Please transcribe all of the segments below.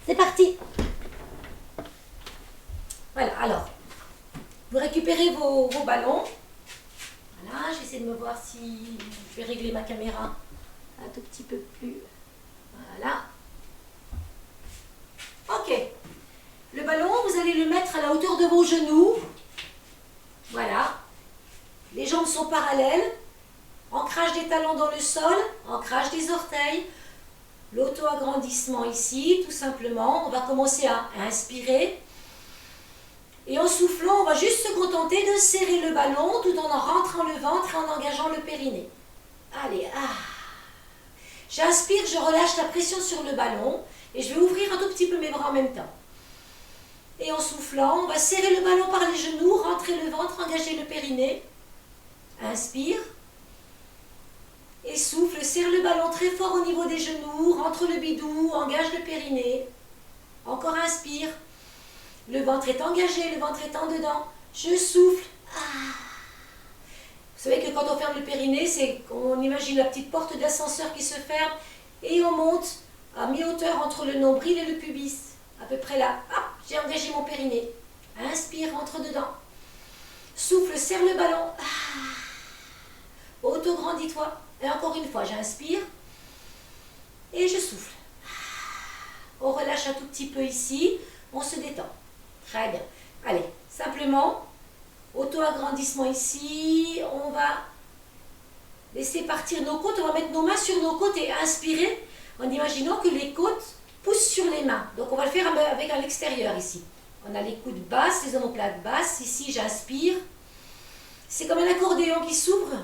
C'est parti. Voilà, alors, vous récupérez vos ballons. Voilà, j'essaie de me voir si je vais régler ma caméra un tout petit peu plus. Voilà. Ok. Le ballon, vous allez le mettre à la hauteur de vos genoux. Voilà. Les jambes sont parallèles. Ancrage des talons dans le sol, ancrage des orteils. L'auto-agrandissement ici, tout simplement. On va commencer à inspirer. Et en soufflant, on va juste se contenter de serrer le ballon tout en rentrant le ventre et en engageant le périnée. Allez, J'inspire, je relâche la pression sur le ballon et je vais ouvrir un tout petit peu mes bras en même temps. Et en soufflant, on va serrer le ballon par les genoux, rentrer le ventre, engager le périnée. Inspire. Et souffle, serre le ballon très fort au niveau des genoux, rentre le bidou, engage le périnée. Encore inspire. Le ventre est engagé, le ventre est en dedans. Je souffle. Vous savez que quand on ferme le périnée, c'est qu'on imagine la petite porte d'ascenseur qui se ferme et on monte à mi-hauteur entre le nombril et le pubis. À peu près là. J'ai engagé mon périnée. Inspire, rentre dedans. Souffle, serre le ballon. Auto-grandis-toi. Et encore une fois, j'inspire et je souffle. On relâche un tout petit peu ici. On se détend. Très bien. Allez, simplement, auto-agrandissement ici. On va laisser partir nos côtes. On va mettre nos mains sur nos côtes et inspirer en imaginant que les côtes poussent sur les mains. Donc, on va le faire avec à l'extérieur ici. On a les coudes basses, les omoplates basses. Ici, j'inspire. C'est comme un accordéon qui s'ouvre.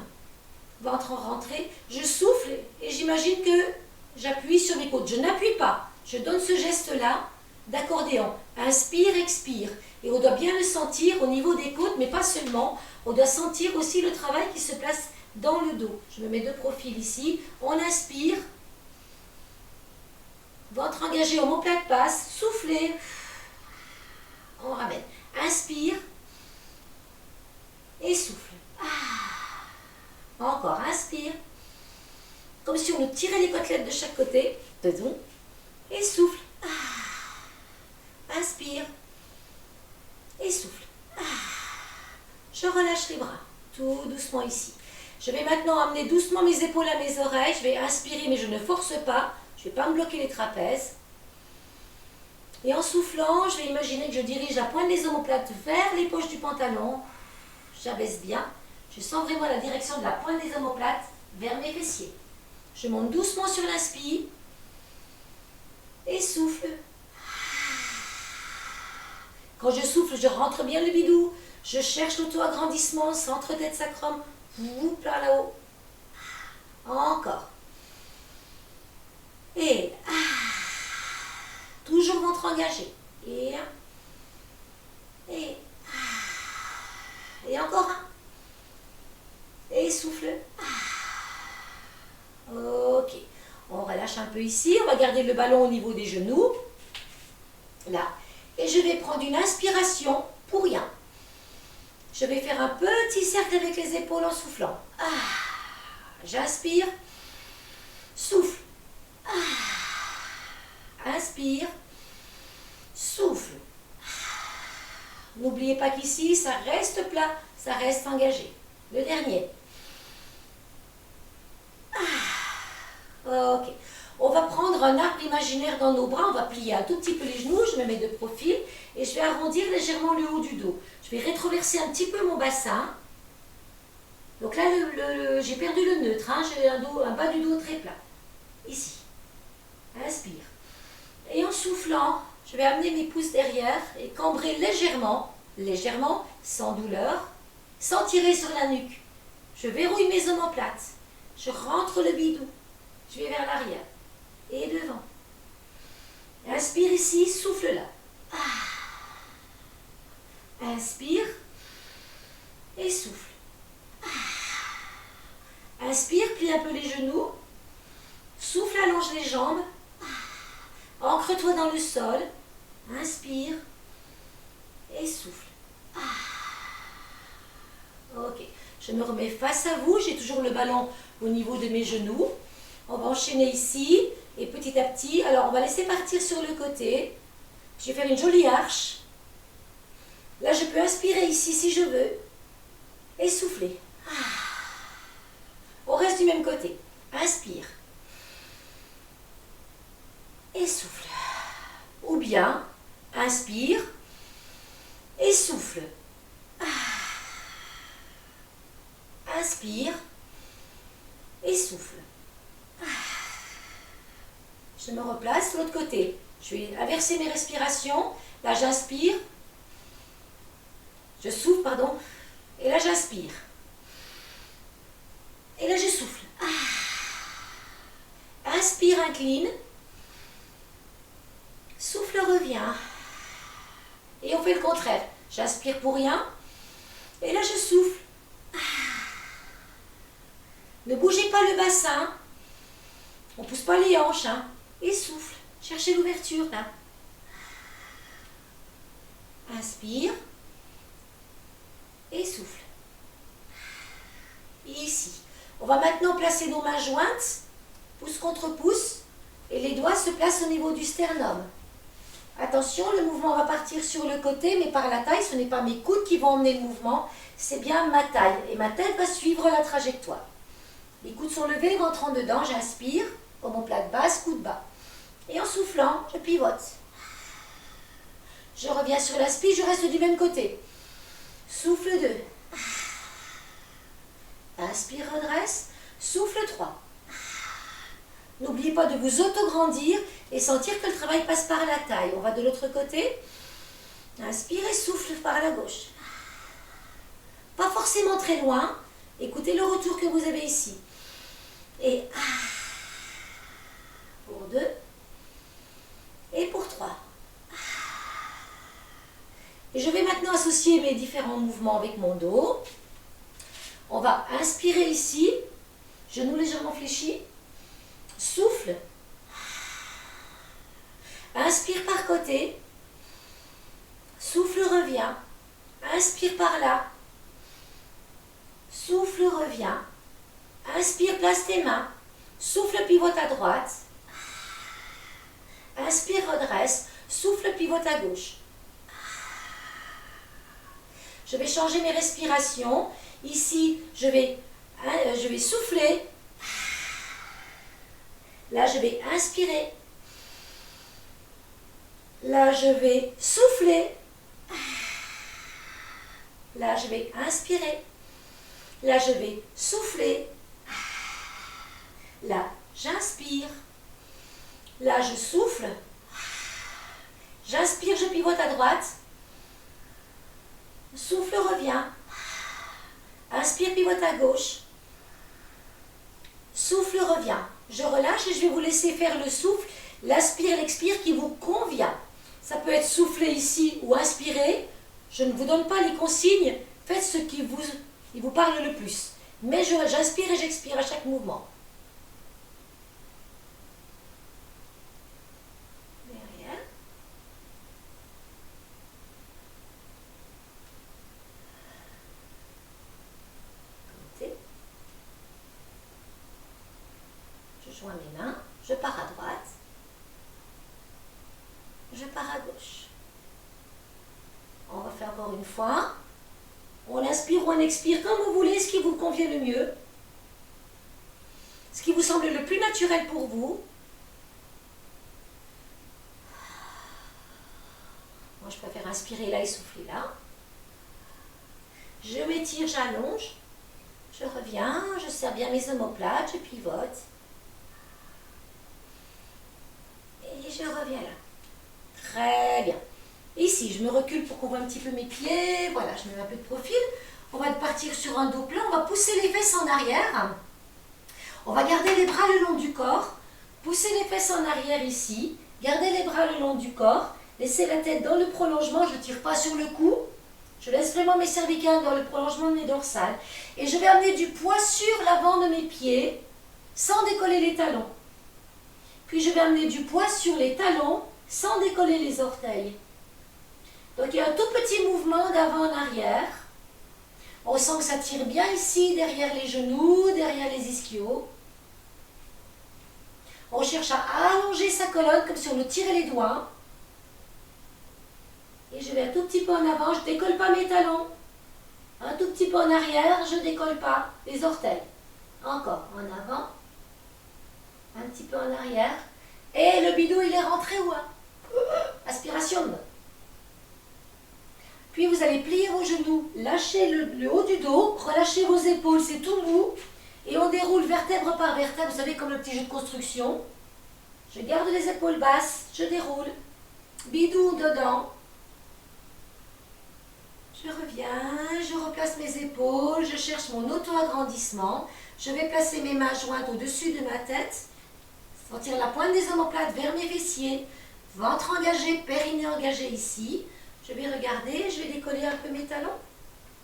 Ventre en rentrée. Je souffle et j'imagine que j'appuie sur mes côtes. Je n'appuie pas. Je donne ce geste-là d'accordéon. Inspire, expire. Et on doit bien le sentir au niveau des côtes, mais pas seulement. On doit sentir aussi le travail qui se place dans le dos. Je me mets de profil ici. On inspire. Ventre engagé, omoplate basse. Soufflez. On ramène. Inspire. Et souffle. Encore, inspire. Comme si on nous tirait les côtelettes de chaque côté. Et souffle. Inspire. Et souffle. Je relâche les bras. Tout doucement ici. Je vais maintenant amener doucement mes épaules à mes oreilles. Je vais inspirer, mais je ne force pas. Je ne vais pas me bloquer les trapèzes. Et en soufflant, je vais imaginer que je dirige la pointe des omoplates vers les poches du pantalon. J'abaisse bien. Je sens vraiment la direction de la pointe des omoplates vers mes fessiers. Je monte doucement sur l'inspire. Et souffle. Quand je souffle, je rentre bien le bidou. Je cherche l'auto-agrandissement, centre tête sacrum. Par là-haut. Encore. Et toujours ventre engagé. Et encore un. Et souffle. Ok. On relâche un peu ici. On va garder le ballon au niveau des genoux. Là. Et je vais prendre une inspiration pour rien. Je vais faire un petit cercle avec les épaules en soufflant. J'inspire. Souffle. Inspire. Souffle. N'oubliez pas qu'ici, ça reste plat, ça reste engagé. Le dernier. Ok. On va prendre un arc imaginaire dans nos bras, on va plier un tout petit peu les genoux, je me mets de profil et je vais arrondir légèrement le haut du dos. Je vais rétroverser un petit peu mon bassin. Donc là, j'ai perdu le neutre, j'ai un bas du dos très plat. Ici. Inspire. Et en soufflant, je vais amener mes pouces derrière et cambrer légèrement, sans douleur, sans tirer sur la nuque. Je verrouille mes omoplates. Je rentre le bidou. Je vais vers l'arrière. Et devant. Inspire ici, souffle là. Inspire. Et souffle. Inspire, plie un peu les genoux. Souffle, allonge les jambes. Ancre-toi dans le sol. Inspire. Et souffle. Ok. Je me remets face à vous. J'ai toujours le ballon au niveau de mes genoux. On va enchaîner ici. Et petit à petit, alors on va laisser partir sur le côté. Je vais faire une jolie arche. Là, je peux inspirer ici si je veux. Et souffler. On reste du même côté. Inspire. Et souffle. Ou bien, inspire et souffle. Inspire et souffle. Je me replace de l'autre côté. Je vais inverser mes respirations. Là, j'inspire. Je souffle, pardon. Et là, j'inspire. Et là, je souffle. Inspire, incline. Souffle, revient. Et on fait le contraire. J'inspire pour rien. Et là, je souffle. Ne bougez pas le bassin. On ne pousse pas les hanches. Hein. Et souffle. Cherchez l'ouverture là. Inspire. Et souffle. Et ici. On va maintenant placer nos mains jointes. Pouce contre pouce. Et les doigts se placent au niveau du sternum. Attention, le mouvement va partir sur le côté, mais par la taille, ce n'est pas mes coudes qui vont emmener le mouvement, c'est bien ma taille. Et ma tête va suivre la trajectoire. Les coudes sont levés, ventre en dedans, j'inspire, omoplate basse, coude bas. Et en soufflant, je pivote. Je reviens sur l'inspire, je reste du même côté. Souffle 2. Inspire, redresse. Souffle 3. N'oubliez pas de vous auto-grandir et sentir que le travail passe par la taille. On va de l'autre côté. Inspire et souffle par la gauche. Pas forcément très loin. Écoutez le retour que vous avez ici. Et pour 2. Et pour 3. Et je vais maintenant associer mes différents mouvements avec mon dos. On va inspirer ici. Genoux légèrement fléchis. Souffle. Inspire par côté. Souffle, revient. Inspire par là. Souffle, revient. Inspire, place tes mains. Souffle, pivote à droite. Inspire, redresse. Souffle, pivote à gauche. Je vais changer mes respirations. Ici, je vais souffler. Là, je vais inspirer. Là, je vais souffler. Là, je vais inspirer. Là, je vais souffler. Là, j'inspire. Là, je souffle. J'inspire, je pivote à droite. Souffle, revient. Inspire, pivote à gauche. Souffle, revient. Je relâche et je vais vous laisser faire le souffle, l'aspire, l'expire qui vous convient. Ça peut être souffler ici ou inspirer. Je ne vous donne pas les consignes. Faites ce qui vous parle le plus. Mais j'inspire et j'expire à chaque mouvement. Derrière. Côté. Je joins mes mains. Je pars à droite. Je pars à gauche. On va faire encore une fois. On inspire ou on expire comme vous voulez, ce qui vous convient le mieux. Ce qui vous semble le plus naturel pour vous. Moi, je préfère inspirer là et souffler là. Je m'étire, j'allonge. Je reviens, je serre bien mes omoplates, je pivote. Et je reviens là. Très bien. Ici, je me recule pour qu'on voit un petit peu mes pieds. Voilà, je mets un peu de profil. On va partir sur un dos plat. On va pousser les fesses en arrière. On va garder les bras le long du corps. Pousser les fesses en arrière ici. Gardez les bras le long du corps. Laissez la tête dans le prolongement. Je ne tire pas sur le cou. Je laisse vraiment mes cervicales dans le prolongement de mes dorsales. Et je vais amener du poids sur l'avant de mes pieds sans décoller les talons. Puis je vais amener du poids sur les talons sans décoller les orteils. Donc il y a un tout petit mouvement d'avant en arrière. On sent que ça tire bien ici, derrière les genoux, derrière les ischios. On cherche à allonger sa colonne comme si on nous tirait les doigts. Et je vais un tout petit peu en avant, je ne décolle pas mes talons. Un tout petit peu en arrière, je ne décolle pas les orteils. Encore en avant, un petit peu en arrière. Et le bidou, il est rentré où? Aspiration. Puis vous allez plier vos genoux, lâchez le haut du dos, relâchez vos épaules, c'est tout mou. Et on déroule vertèbre par vertèbre, vous savez, comme le petit jeu de construction. Je garde les épaules basses, je déroule. Bidou dedans. Je reviens, je replace mes épaules, je cherche mon auto-agrandissement. Je vais placer mes mains jointes au-dessus de ma tête. Sentir la pointe des omoplates vers mes fessiers. Ventre engagé, périnée engagé ici. Je vais regarder, je vais décoller un peu mes talons.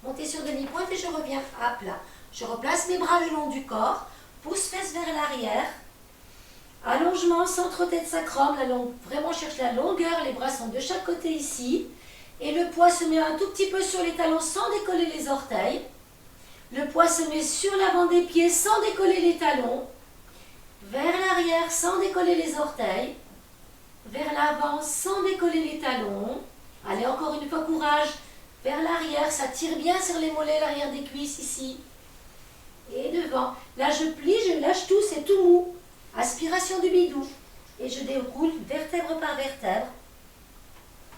Monter sur demi-pointe et je reviens à plat. Je replace mes bras le long du corps. Pouce-fesse vers l'arrière. Allongement, centre-tête sacrum. Vraiment, je cherche la longueur. Les bras sont de chaque côté ici. Et le poids se met un tout petit peu sur les talons sans décoller les orteils. Le poids se met sur l'avant des pieds sans décoller les talons. Vers l'arrière sans décoller les orteils. Vers l'avant sans décoller les talons. Allez, encore une fois, courage. Vers l'arrière, ça tire bien sur les mollets, l'arrière des cuisses ici. Et devant. Là, je plie, je lâche tout, c'est tout mou. Aspiration du bidou. Et je déroule vertèbre par vertèbre.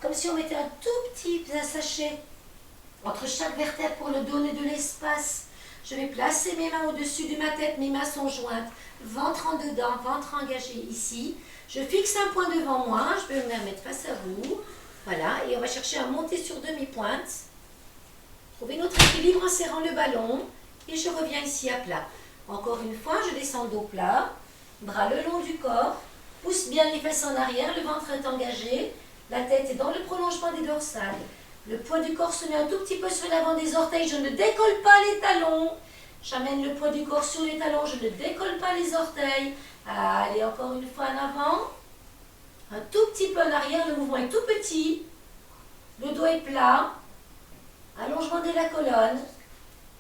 Comme si on mettait un tout petit sachet entre chaque vertèbre pour le donner de l'espace. Je vais placer mes mains au-dessus de ma tête, mes mains sont jointes. Ventre en dedans, ventre engagé ici. Je fixe un point devant moi, je vais me mettre face à vous. Voilà, et on va chercher à monter sur demi-pointe. Trouver notre équilibre en serrant le ballon. Et je reviens ici à plat. Encore une fois, je descends dos plat. Bras le long du corps. Pousse bien les fesses en arrière, le ventre est engagé. La tête est dans le prolongement des dorsales. Le poids du corps se met un tout petit peu sur l'avant des orteils. Je ne décolle pas les talons. J'amène le poids du corps sur les talons. Je ne décolle pas les orteils. Allez, encore une fois en avant. Un tout petit peu en arrière. Le mouvement est tout petit. Le dos est plat. Allongement de la colonne.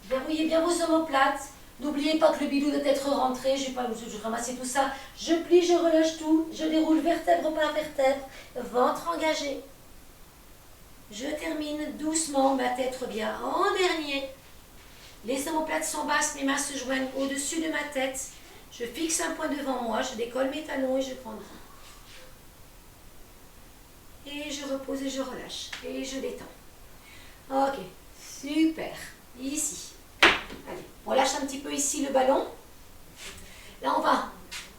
Verrouillez bien vos omoplates. N'oubliez pas que le bidou doit être rentré. Je vais ramasser tout ça. Je plie, je relâche tout. Je déroule vertèbre par vertèbre. Ventre engagé. Je termine doucement. Ma tête revient en dernier. Les omoplates sont basses. Mes mains se joignent au-dessus de ma tête. Je fixe un point devant moi. Je décolle mes talons et je grandis. Et je repose et je relâche. Et je détends. Ok. Super. Ici. Allez, on lâche un petit peu ici le ballon. Là, on va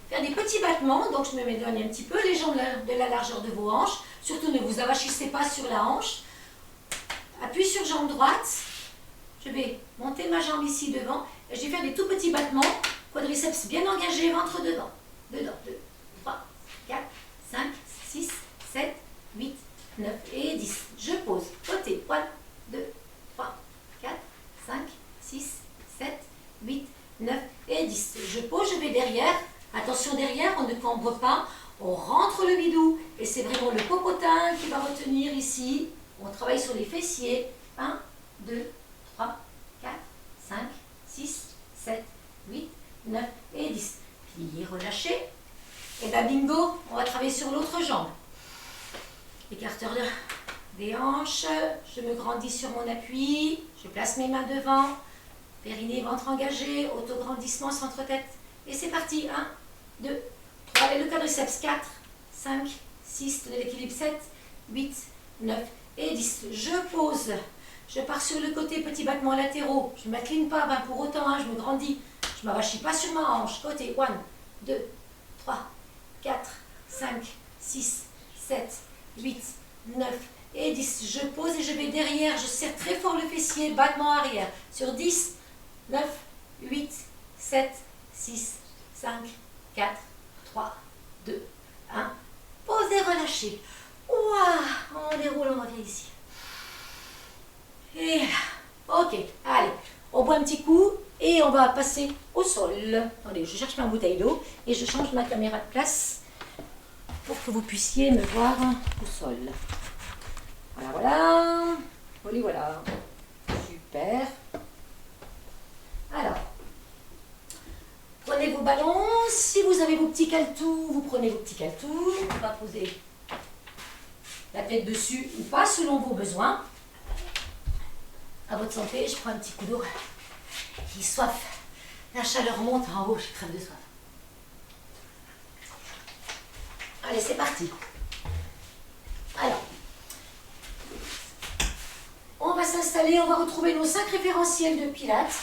faire des petits battements. Donc, je me m'éloigne un petit peu les jambes de la largeur de vos hanches. Surtout, ne vous avachissez pas sur la hanche. Appui sur jambe droite. Je vais monter ma jambe ici devant. Et je vais faire des tout petits battements. Quadriceps bien engagé, ventre devant. Dedans. 2, 3, 4, 5, 6, 7, 8, 9 et 10. Je pose. Côté. 1, 2, 3, 4, 5, 6, 7, 8, 9 et 10. Je pose, je vais derrière. Attention derrière, on ne cambre pas. On rentre le bidou. Et c'est vraiment le popotin qui va retenir ici. On travaille sur les fessiers. 1, 2, 3, 4, 5, 6, 7, 8, 9 et 10. Pliez, relâchez. Et bien bingo, on va travailler sur l'autre jambe. Écarteur des hanches. Je me grandis sur mon appui. Je place mes mains devant. Périnée, ventre engagé, autograndissement, centre-tête. Et c'est parti. 1, 2, 3. Allez, le quadriceps. 4, 5, 6. Tenez l'équilibre. 7, 8, 9 et 10. Je pose. Je pars sur le côté, petits battements latéraux. Je ne m'incline pas. Pour autant, je me grandis. Je ne m'avachis pas sur ma hanche. Côté. 1, 2, 3, 4, 5, 6, 7, 8, 9 et 10. Je pose et je vais derrière. Je serre très fort le fessier. Battement arrière. Sur 10. 9, 8, 7, 6, 5, 4, 3, 2, 1. Posez, relâchez. Ouah, on déroule, on revient ici. Et ok, allez, on boit un petit coup et on va passer au sol. Attendez, je cherche ma bouteille d'eau et je change ma caméra de place pour que vous puissiez me voir au sol. Voilà, voilà. Voilà, voilà. Super. Alors, prenez vos ballons. Si vous avez vos petits caltous, vous prenez vos petits caltous. On va poser la tête dessus ou pas, selon vos besoins. À votre santé, je prends un petit coup d'eau. J'ai soif. La chaleur monte en haut, je crève de soif. Allez, c'est parti. Alors, on va s'installer, on va retrouver nos 5 référentiels de Pilates.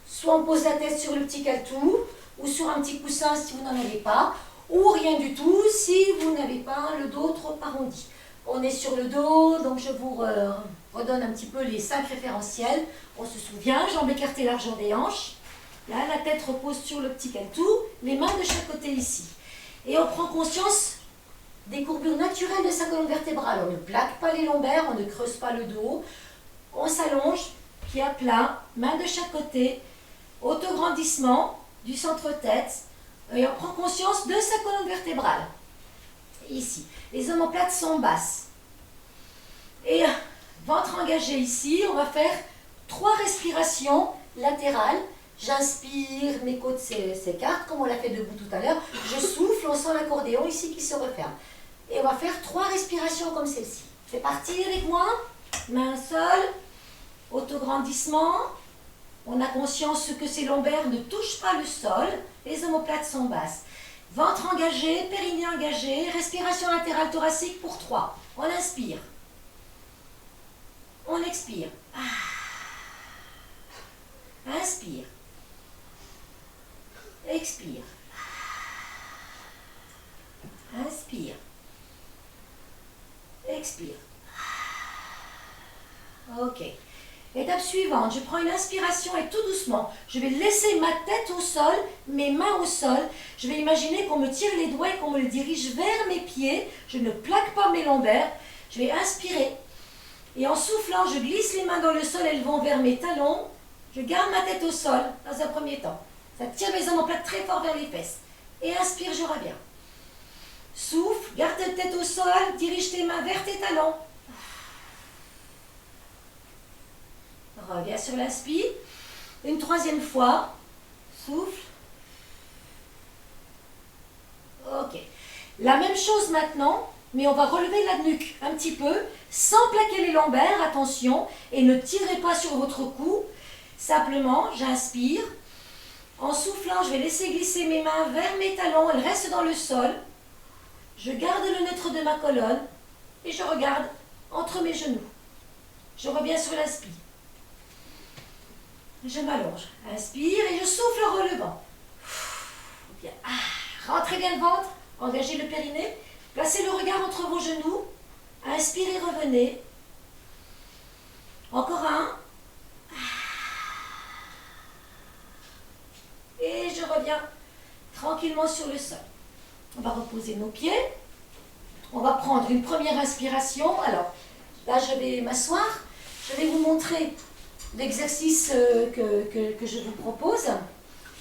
Soit on pose la tête sur le petit caltou, ou sur un petit coussin si vous n'en avez pas, ou rien du tout si vous n'avez pas le dos trop arrondi. On est sur le dos, donc je vous redonne un petit peu les 5 référentiels. On se souvient, jambes écartées largeur des hanches. Là, la tête repose sur le petit caltou, les mains de chaque côté ici. Et on prend conscience des courbures naturelles de sa colonne vertébrale. On ne plaque pas les lombaires, on ne creuse pas le dos. On s'allonge, pied à plat, mains de chaque côté, autograndissement du centre-tête. Et on prend conscience de sa colonne vertébrale. Ici, les omoplates sont basses. Et ventre engagé ici, on va faire 3 respirations latérales. J'inspire, mes côtes s'écartent, comme on l'a fait debout tout à l'heure. Je souffle, on sent l'accordéon ici qui se referme. Et on va faire 3 respirations comme celle-ci. C'est parti avec moi. Main au sol, autograndissement. On a conscience que ces lombaires ne touchent pas le sol. Les omoplates sont basses. Ventre engagé, périnée engagé, respiration latérale thoracique pour 3. On inspire. On expire. Inspire. Expire. Inspire. Expire. Ok. Étape suivante, je prends une inspiration et tout doucement, je vais laisser ma tête au sol, mes mains au sol. Je vais imaginer qu'on me tire les doigts et qu'on me le dirige vers mes pieds. Je ne plaque pas mes lombaires. Je vais inspirer. Et en soufflant, je glisse les mains dans le sol, elles vont vers mes talons. Je garde ma tête au sol dans un premier temps. Ça tire mes omoplates très fort vers les fesses. Et inspire, je reviens. Souffle, garde ta tête au sol, dirige tes mains vers tes talons. Reviens sur l'inspire. Une 3e fois. Souffle. Ok. La même chose maintenant, mais on va relever la nuque un petit peu, sans plaquer les lombaires, attention, et ne tirez pas sur votre cou. Simplement, j'inspire. En soufflant, je vais laisser glisser mes mains vers mes talons, elles restent dans le sol. Je garde le neutre de ma colonne et je regarde entre mes genoux. Je reviens sur l'inspire. Je m'allonge. Inspire et je souffle en relevant. Bien. Rentrez bien le ventre, engagez le périnée, placez le regard entre vos genoux. Inspirez, revenez. Encore un. Et je reviens tranquillement sur le sol. On va reposer nos pieds. On va prendre une première inspiration. Alors, là, je vais m'asseoir. Je vais vous montrer l'exercice que je vous propose.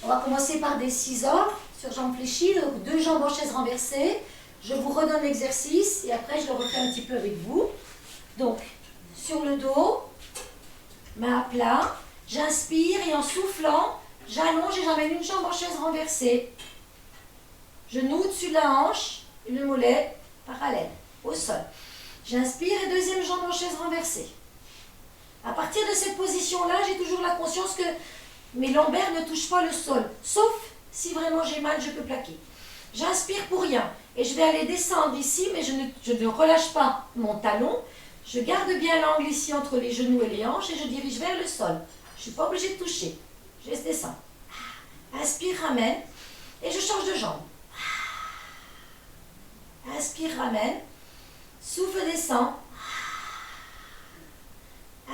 On va commencer par des scissors sur jambes fléchies, donc 2 jambes en chaise renversée. Je vous redonne l'exercice et après, je le refais un petit peu avec vous. Donc, sur le dos, main à plat. J'inspire et en soufflant, j'allonge et j'emmène une jambe en chaise renversée. Genou au-dessus de la hanche, le mollet parallèle, au sol. J'inspire et 2e jambe en chaise renversée. À partir de cette position-là, j'ai toujours la conscience que mes lombaires ne touchent pas le sol. Sauf si vraiment j'ai mal, je peux plaquer. J'inspire pour rien. Et je vais aller descendre ici, mais je ne relâche pas mon talon. Je garde bien l'angle ici entre les genoux et les hanches et je dirige vers le sol. Je ne suis pas obligée de toucher. Je laisse descendre. Inspire, ramène. Et je change de jambe. Inspire, ramène. Souffle, descend.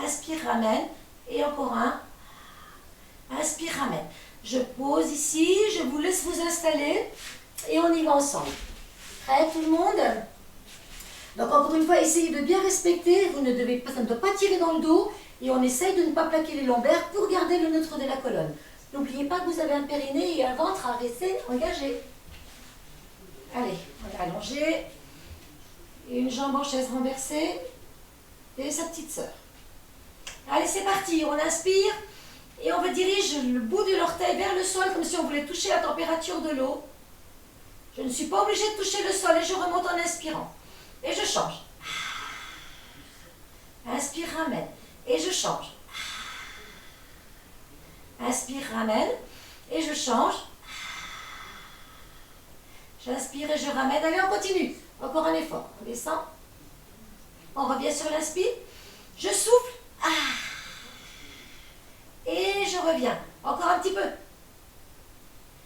Inspire, ramène. Et encore un. Inspire, ramène. Je pose ici. Je vous laisse vous installer. Et on y va ensemble. Prêt tout le monde? Donc encore une fois, essayez de bien respecter. Vous ne devez pas, ça ne doit pas tirer dans le dos. Et on essaye de ne pas plaquer les lombaires pour garder le neutre de la colonne. N'oubliez pas que vous avez un périnée et un ventre à rester engagé. Allez, on est allongé. Et une jambe en chaise renversée. Et sa petite sœur. Allez, c'est parti. On inspire. Et on dirige le bout de l'orteil vers le sol comme si on voulait toucher la température de l'eau. Je ne suis pas obligée de toucher le sol et je remonte en inspirant. Et je change. Inspire, ramène. Et je change. Inspire, ramène. Et je change. J'inspire et je ramène. Allez, on continue. Encore un effort. On descend. On revient sur l'inspire. Je souffle. Et je reviens. Encore un petit peu.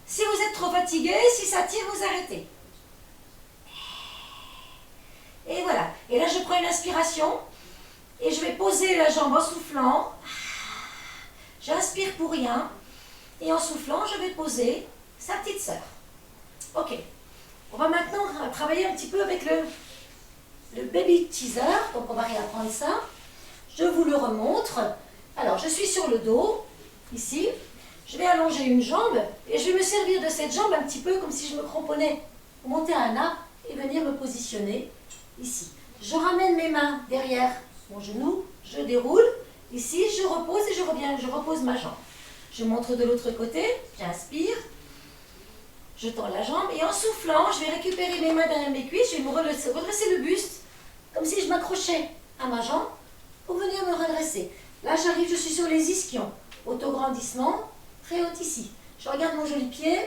Si vous êtes trop fatigué, si ça tire, vous arrêtez. Et voilà. Et là, je prends une inspiration. Et je vais poser la jambe en soufflant. J'inspire pour rien. Et en soufflant, je vais poser sa petite sœur. Ok. On va maintenant travailler un petit peu avec le baby teaser. Donc, on va réapprendre ça. Je vous le remontre. Alors, je suis sur le dos, ici. Je vais allonger une jambe et je vais me servir de cette jambe un petit peu comme si je me cramponnais pour monter à un arbre et venir me positionner ici. Je ramène mes mains derrière mon genou, je déroule. Ici, je repose et je reviens, je repose ma jambe. Je montre de l'autre côté, j'inspire, je tends la jambe et en soufflant, je vais récupérer mes mains derrière mes cuisses, je vais me redresser le buste comme si je m'accrochais à ma jambe pour venir me redresser. Là, j'arrive, je suis sur les ischions. Autograndissement, très haut ici. Je regarde mon joli pied.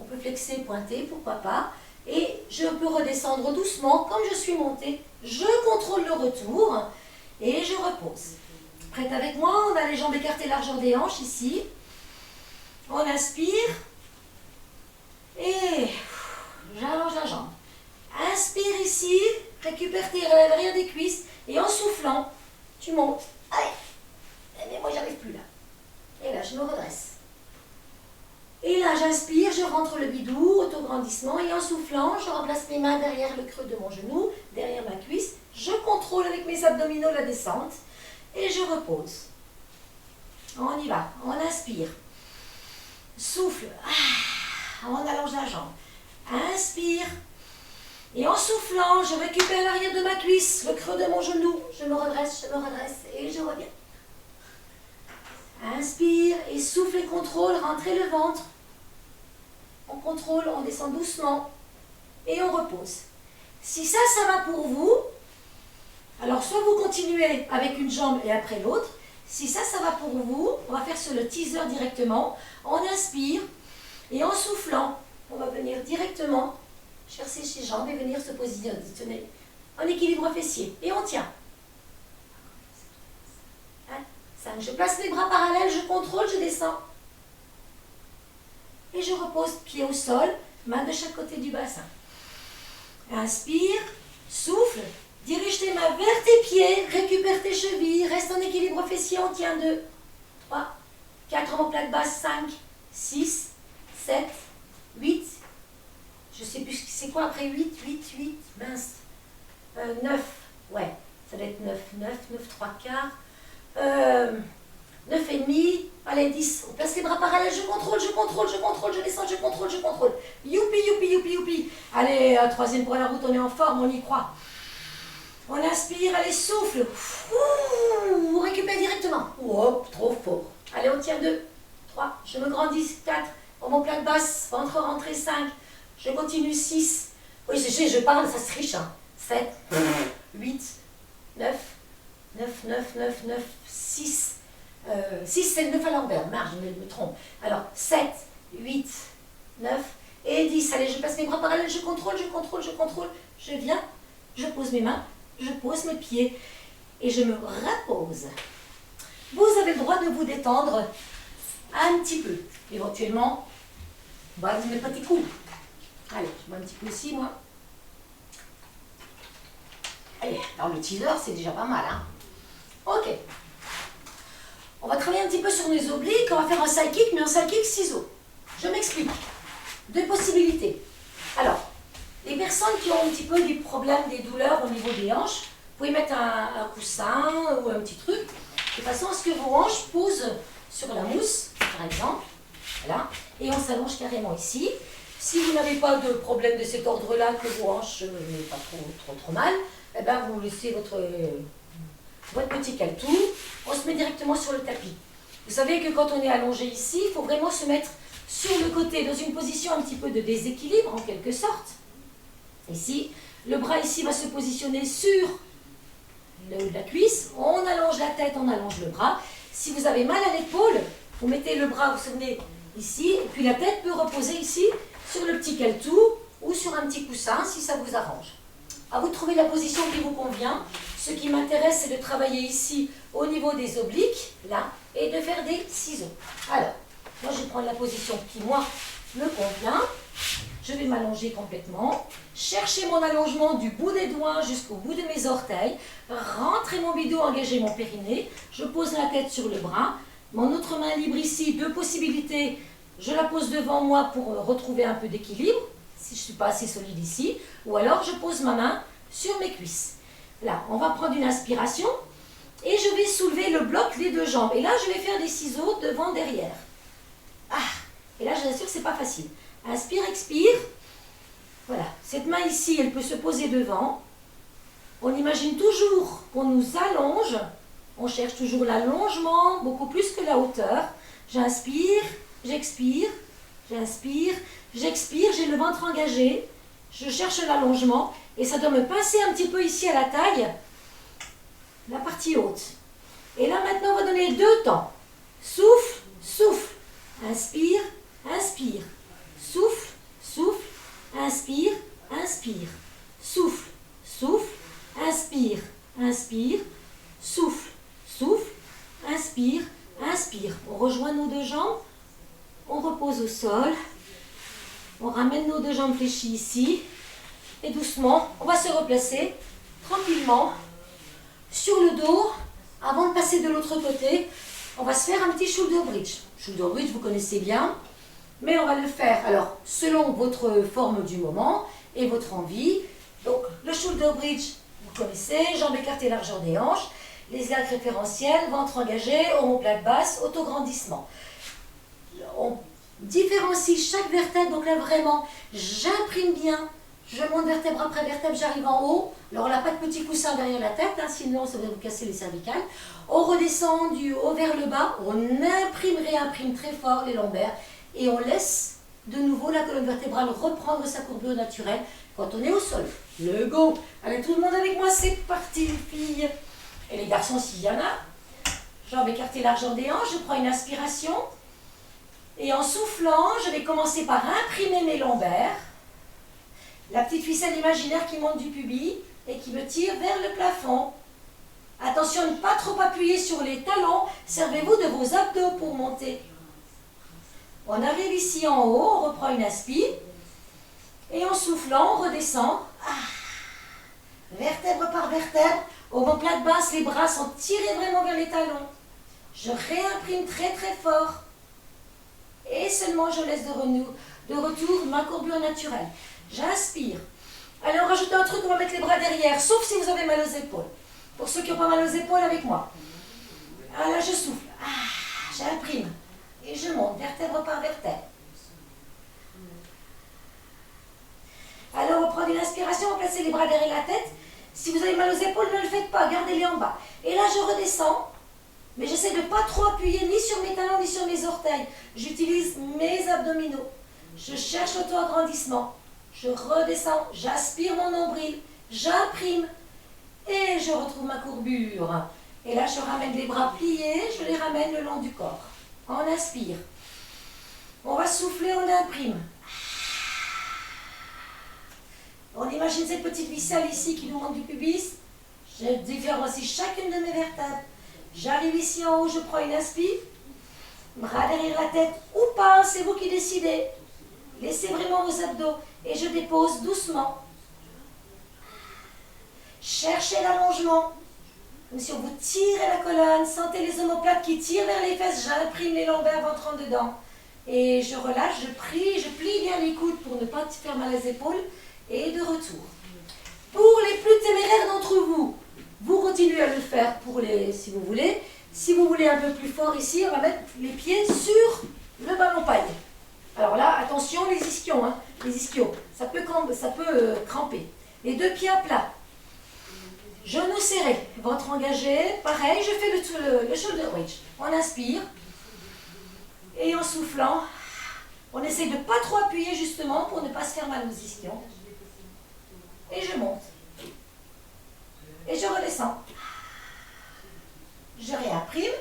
On peut flexer, pointer, pourquoi pas. Et je peux redescendre doucement. Comme je suis montée, je contrôle le retour. Et je repose. Prête avec moi? On a les jambes écartées largeur des hanches ici. On inspire. Et j'allonge la jambe. Inspire ici. Récupère l'arrière des cuisses. Et en soufflant, tu montes. Allez. Mais moi, j'arrive plus là. Et là, je me redresse. Et là, j'inspire, je rentre le bidou, autograndissement. Et en soufflant, je remplace mes mains derrière le creux de mon genou, derrière ma cuisse. Je contrôle avec mes abdominaux la descente. Et je repose. On y va. On inspire. Souffle. On allonge la jambe. Inspire. Et en soufflant, je récupère l'arrière de ma cuisse, le creux de mon genou. Je me redresse et je reviens. Inspire et souffle et contrôle, rentrez le ventre. On contrôle, on descend doucement et on repose. Si ça va pour vous, alors soit vous continuez avec une jambe et après l'autre. Si ça va pour vous, on va faire sur le teaser directement. On inspire et en soufflant, on va venir directement chercher ses jambes et venir se positionner en équilibre fessier. Et on tient. 5. Je place les bras parallèles, je contrôle, je descends. Et je repose pied au sol, main de chaque côté du bassin. Inspire, souffle, dirige tes mains vers tes pieds, récupère tes chevilles, reste en équilibre fessier, on tient 2, 3, 4 omoplates basses, 5, 6, 7, 8. Je sais plus c'est quoi après 8, mince. 9, ouais, ça doit être 9, 3 quarts. 9 et demi, allez 10, on place les bras parallèles, je contrôle, je descends, je contrôle. Youpi. Allez, troisième pour la route, on est en forme, on y croit. On inspire, allez, souffle. On récupère directement. Hop, trop fort. Allez, on tient 2, 3, je me grandis, 4, omoplate basse, ventre rentré, 5, je continue, 6. Oui, je parle, ça se triche, hein. 7, 8, 9, 6. 6, c'est le 9 à l'envers. Marge, je me trompe. Alors, 7, 8, 9 et 10. Allez, je passe mes bras parallèles, je contrôle. Je viens, je pose mes mains, je pose mes pieds et je me repose. Vous avez le droit de vous détendre un petit peu. Éventuellement, bah, vous mettez pas petits coups. Allez, je mets un petit peu ici, moi. Allez, alors le teaser, c'est déjà pas mal, hein. Ok. On va travailler un petit peu sur les obliques. On va faire un side kick, mais un side kick ciseaux. Je m'explique. 2 possibilités. Alors, les personnes qui ont un petit peu des problèmes, des douleurs au niveau des hanches, vous pouvez mettre un coussin ou un petit truc, de façon à ce que vos hanches posent sur la mousse, par exemple. Voilà. Et on s'allonge carrément ici. Si vous n'avez pas de problème de cet ordre-là, que vos hanches n'aient pas trop mal, eh ben vous laissez votre petit caletou, on se met directement sur le tapis. Vous savez que quand on est allongé ici, il faut vraiment se mettre sur le côté, dans une position un petit peu de déséquilibre, en quelque sorte. Ici, le bras ici va se positionner sur le haut de la cuisse. On allonge la tête, on allonge le bras. Si vous avez mal à l'épaule, vous mettez le bras, vous souvenez, ici, et puis la tête peut reposer ici, sur le petit caltou ou sur un petit coussin, si ça vous arrange. À vous de trouver la position qui vous convient. Ce qui m'intéresse, c'est de travailler ici, au niveau des obliques, là, et de faire des ciseaux. Alors, moi, je vais prendre la position qui, moi, me convient. Je vais m'allonger complètement. Chercher mon allongement du bout des doigts jusqu'au bout de mes orteils. Rentrer mon bidou, engager mon périnée. Je pose la tête sur le bras. Mon autre main libre ici, deux possibilités. Je la pose devant moi pour retrouver un peu d'équilibre, si je ne suis pas assez solide ici. Ou alors, je pose ma main sur mes cuisses. Là, on va prendre une inspiration. Et je vais soulever le bloc des deux jambes. Et là, je vais faire des ciseaux devant, derrière. Ah, et là, je vous assure que ce n'est pas facile. Inspire, expire. Voilà. Cette main ici, elle peut se poser devant. On imagine toujours qu'on nous allonge. On cherche toujours l'allongement, beaucoup plus que la hauteur. J'inspire, j'expire, j'inspire, j'expire. J'ai le ventre engagé. Je cherche l'allongement. Et ça doit me pincer un petit peu ici à la taille. La partie haute. Et là, maintenant, on va donner 2 temps. Souffle, souffle. Inspire, inspire. Souffle, souffle. Inspire, inspire. Souffle, souffle. Inspire, inspire. Souffle, souffle. Inspire, inspire. On rejoint nos 2 jambes. On repose au sol. On ramène nos 2 jambes fléchies ici. Et doucement, on va se replacer tranquillement sur le dos. Avant de passer de l'autre côté, on va se faire un petit shoulder bridge. Shoulder bridge, vous connaissez bien, mais on va le faire alors selon votre forme du moment et votre envie. Donc le shoulder bridge, vous connaissez, jambes écartées, largeur des hanches, les axes référentiels, ventre engagé, omoplate basse, autograndissement. On différencie chaque vertèbre, donc là vraiment, j'imprime bien. Je monte vertèbre après vertèbre, j'arrive en haut. Alors on n'a pas de petit coussin derrière la tête, hein, sinon ça va vous casser les cervicales. On redescend du haut vers le bas, on imprime, réimprime très fort les lombaires et on laisse de nouveau la colonne vertébrale reprendre sa courbure naturelle quand on est au sol. Le go. Allez, tout le monde avec moi, c'est parti les filles. Et les garçons s'il y en a. Jambes écartées, largeur des hanches, je prends une inspiration. Et en soufflant, je vais commencer par imprimer mes lombaires. La petite ficelle imaginaire qui monte du pubis et qui me tire vers le plafond. Attention à ne pas trop appuyer sur les talons. Servez-vous de vos abdos pour monter. On arrive ici en haut, on reprend une inspire. Et en soufflant, on redescend. Vertèbre par vertèbre. Omoplate basse, les bras sont tirés vraiment vers les talons. Je réimprime très très fort. Et seulement je laisse de retour ma courbure naturelle. J'inspire. Allez, on rajoute un truc, on va mettre les bras derrière, sauf si vous avez mal aux épaules. Pour ceux qui n'ont pas mal aux épaules, avec moi. Ah, là, je souffle. J'imprime. Et je monte, vertèbre par vertèbre. Alors, on prend une inspiration, on place les bras derrière la tête. Si vous avez mal aux épaules, ne le faites pas, gardez-les en bas. Et là, je redescends. Mais j'essaie de ne pas trop appuyer ni sur mes talons, ni sur mes orteils. J'utilise mes abdominaux. Je cherche l'auto-agrandissement. Je redescends, j'aspire mon nombril, j'imprime et je retrouve ma courbure. Et là, je ramène les bras pliés, je les ramène le long du corps. On inspire. On va souffler, on imprime. On imagine cette petite ficelle ici qui nous monte du pubis. Je différencie chacune de mes vertèbres. J'arrive ici en haut, je prends une inspire. Bras derrière la tête ou pas, c'est vous qui décidez. Laissez vraiment vos abdos et je dépose doucement. Cherchez l'allongement. Comme si on vous tirait la colonne. Sentez les omoplates qui tirent vers les fesses. J'imprime les lombaires, ventre en dedans. Et je relâche, je plie bien les coudes pour ne pas faire mal aux épaules. Et de retour. Pour les plus téméraires d'entre vous, vous continuez à le faire si vous voulez. Si vous voulez un peu plus fort ici, on va mettre les pieds sur le ballon paille. Alors là, attention les ischions, hein, les ischios, ça peut cramper. Les 2 pieds à plat. Genoux serrés, ventre engagé. Pareil, je fais le shoulder bridge. On inspire, Et en soufflant, on essaie de ne pas trop appuyer justement pour ne pas se faire mal aux ischions. Et je monte. Et je redescends. Je réimprime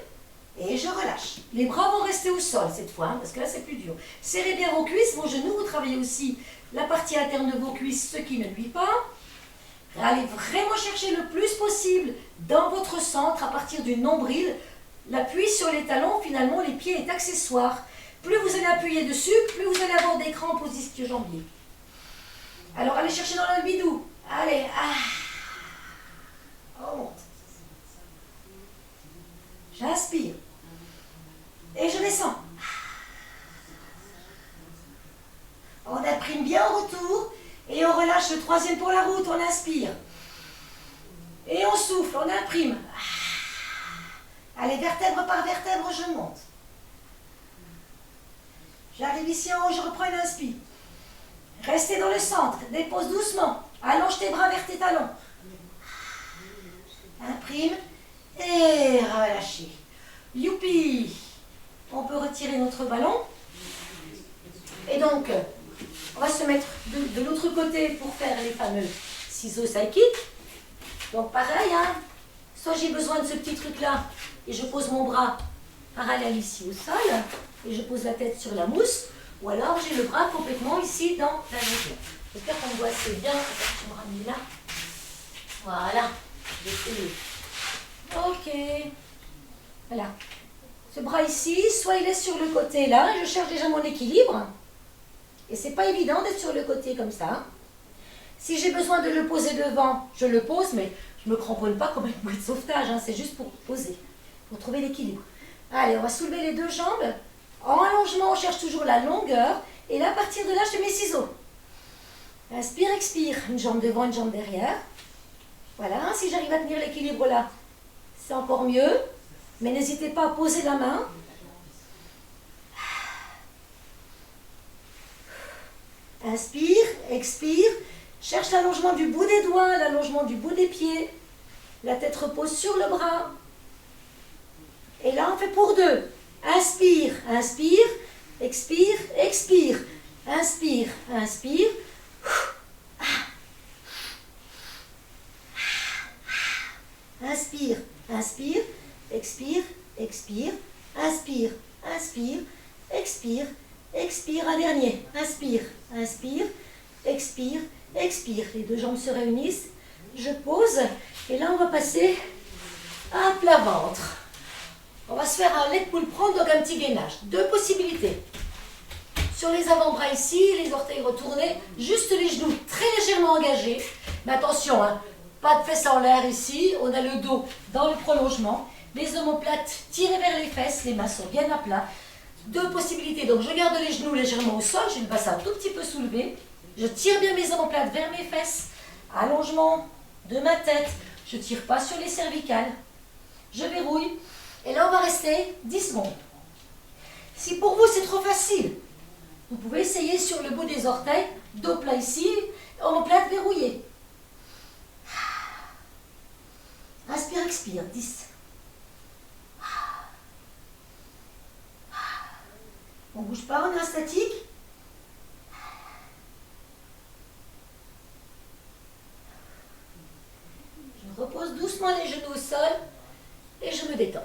et je relâche. Les bras vont rester au sol cette fois, hein, parce que là c'est plus dur. Serrez bien vos cuisses, vos genoux, vous travaillez aussi la partie interne de vos cuisses, ce qui ne nuit pas. Allez vraiment chercher le plus possible dans votre centre, à partir du nombril. L'appui sur les talons, finalement, les pieds est accessoire. Plus vous allez appuyer dessus, plus vous allez avoir des crampes aux ischio-jambiers. Alors allez chercher dans le bidou. Allez, on monte. J'inspire. Et je descends. On imprime bien au retour. Et on relâche le troisième pour la route. On inspire. Et on souffle, on imprime. Allez, vertèbre par vertèbre, je monte. J'arrive ici en haut, je reprends une inspire. Restez dans le centre, dépose doucement. Allonge tes bras vers tes talons. Imprime et relâchez. Youpi! On peut retirer notre ballon. Et donc, on va se mettre de l'autre côté pour faire les fameux ciseaux psychiques. Donc pareil, hein, soit j'ai besoin de ce petit truc-là et je pose mon bras parallèle ici au sol et je pose la tête sur la mousse, ou alors j'ai le bras complètement ici dans la région. J'espère qu'on me voit assez bien. Attends, je me ramène là. Voilà. Je vais essayer. Ok. Voilà. Ce bras ici, soit il est sur le côté là, je cherche déjà mon équilibre. Et c'est pas évident d'être sur le côté comme ça. Si j'ai besoin de le poser devant, je le pose, mais je ne me cramponne pas comme une bouée de sauvetage, hein, c'est juste pour poser, pour trouver l'équilibre. Allez, on va soulever les deux jambes. En allongement, on cherche toujours la longueur. Et là, à partir de là, je fais mes ciseaux. Inspire, expire. Une jambe devant, une jambe derrière. Voilà, si j'arrive à tenir l'équilibre là, c'est encore mieux. Mais n'hésitez pas à poser la main. Inspire, expire. Cherche l'allongement du bout des doigts, l'allongement du bout des pieds. La tête repose sur le bras. Et là, on fait pour deux. Inspire, inspire, expire, expire. Inspire, inspire. Inspire, inspire, expire, expire. Inspire, inspire, expire, expire. Un dernier. Inspire, inspire, expire, expire. Les deux jambes se réunissent. Je pose. Et là, on va passer à plat ventre. On va se faire un leg pull prendre, donc un petit gainage. Deux possibilités. Sur les avant-bras ici, les orteils retournés, juste les genoux très légèrement engagés. Mais attention, hein, pas de fesses en l'air ici. On a le dos dans le prolongement. Les omoplates tirées vers les fesses, les mains sont bien à plat. Deux possibilités. Donc je garde les genoux légèrement au sol, j'ai le bassin un tout petit peu soulevé. Je tire bien mes omoplates vers mes fesses. Allongement de ma tête. Je ne tire pas sur les cervicales. Je verrouille. Et là, on va rester 10 secondes. Si pour vous, c'est trop facile, vous pouvez essayer sur le bout des orteils, dos plat ici, omoplate verrouillée. Inspire, expire, 10. On ne bouge pas, on est en statique. Je repose doucement les genoux au sol et je me détends.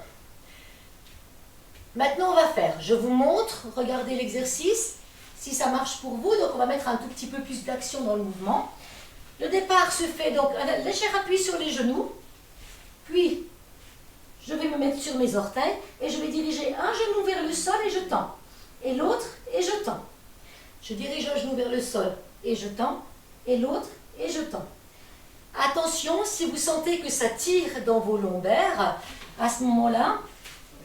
Maintenant, on va faire, je vous montre, regardez l'exercice, si ça marche pour vous. Donc, on va mettre un tout petit peu plus d'action dans le mouvement. Le départ se fait donc un léger appui sur les genoux. Puis, je vais me mettre sur mes orteils et je vais diriger un genou vers le sol et je tends. Et l'autre, et je tends. Je dirige un genou vers le sol et je tends. Et l'autre, et je tends. Attention, si vous sentez que ça tire dans vos lombaires, à ce moment-là,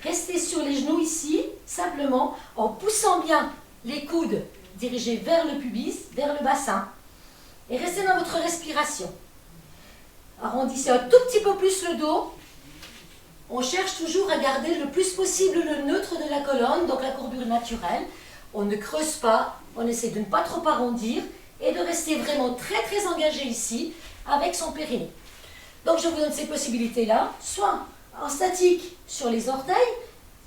restez sur les genoux ici, simplement en poussant bien les coudes dirigés vers le pubis, vers le bassin. Et restez dans votre respiration. Arrondissez un tout petit peu plus le dos. On cherche toujours à garder le plus possible le neutre de la colonne, donc la courbure naturelle. On ne creuse pas, on essaie de ne pas trop arrondir et de rester vraiment très très engagé ici avec son périnée. Donc je vous donne ces possibilités-là, soit en statique sur les orteils,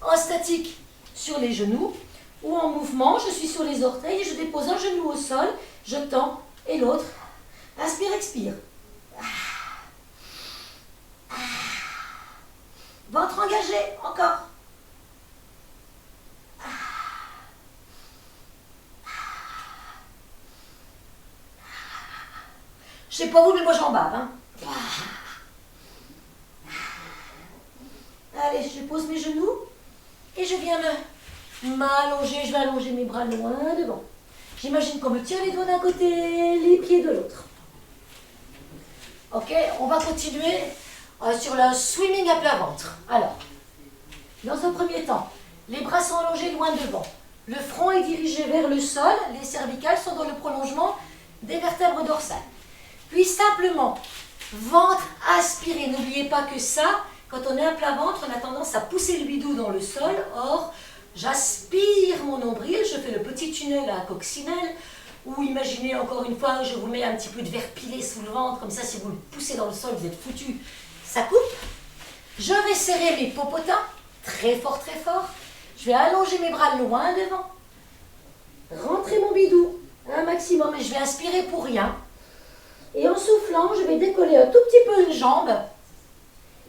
en statique sur les genoux, ou en mouvement, je suis sur les orteils et je dépose un genou au sol, je tends, et l'autre. Inspire, expire. Ventre engagé, encore. Je sais pas vous, mais moi j'en bave. Hein. Allez, je pose mes genoux et je viens m'allonger. Je vais allonger mes bras loin devant. J'imagine qu'on me tient les doigts d'un côté, les pieds de l'autre. Ok, on va continuer sur le swimming à plat ventre. Alors, dans un premier temps, les bras sont allongés loin devant. Le front est dirigé vers le sol, les cervicales sont dans le prolongement des vertèbres dorsales. Puis simplement, ventre aspiré. N'oubliez pas que ça, quand on est à plat ventre, on a tendance à pousser le bidou dans le sol. Or, j'aspire mon nombril, je fais le petit tunnel à coccinelle. Ou imaginez encore une fois, je vous mets un petit peu de verre pilé sous le ventre, comme ça si vous le poussez dans le sol, vous êtes foutu. Ça coupe. Je vais serrer mes popotins, très fort, très fort. Je vais allonger mes bras loin devant. Rentrer mon bidou un maximum et je vais inspirer pour rien. Et en soufflant, je vais décoller un tout petit peu une jambe.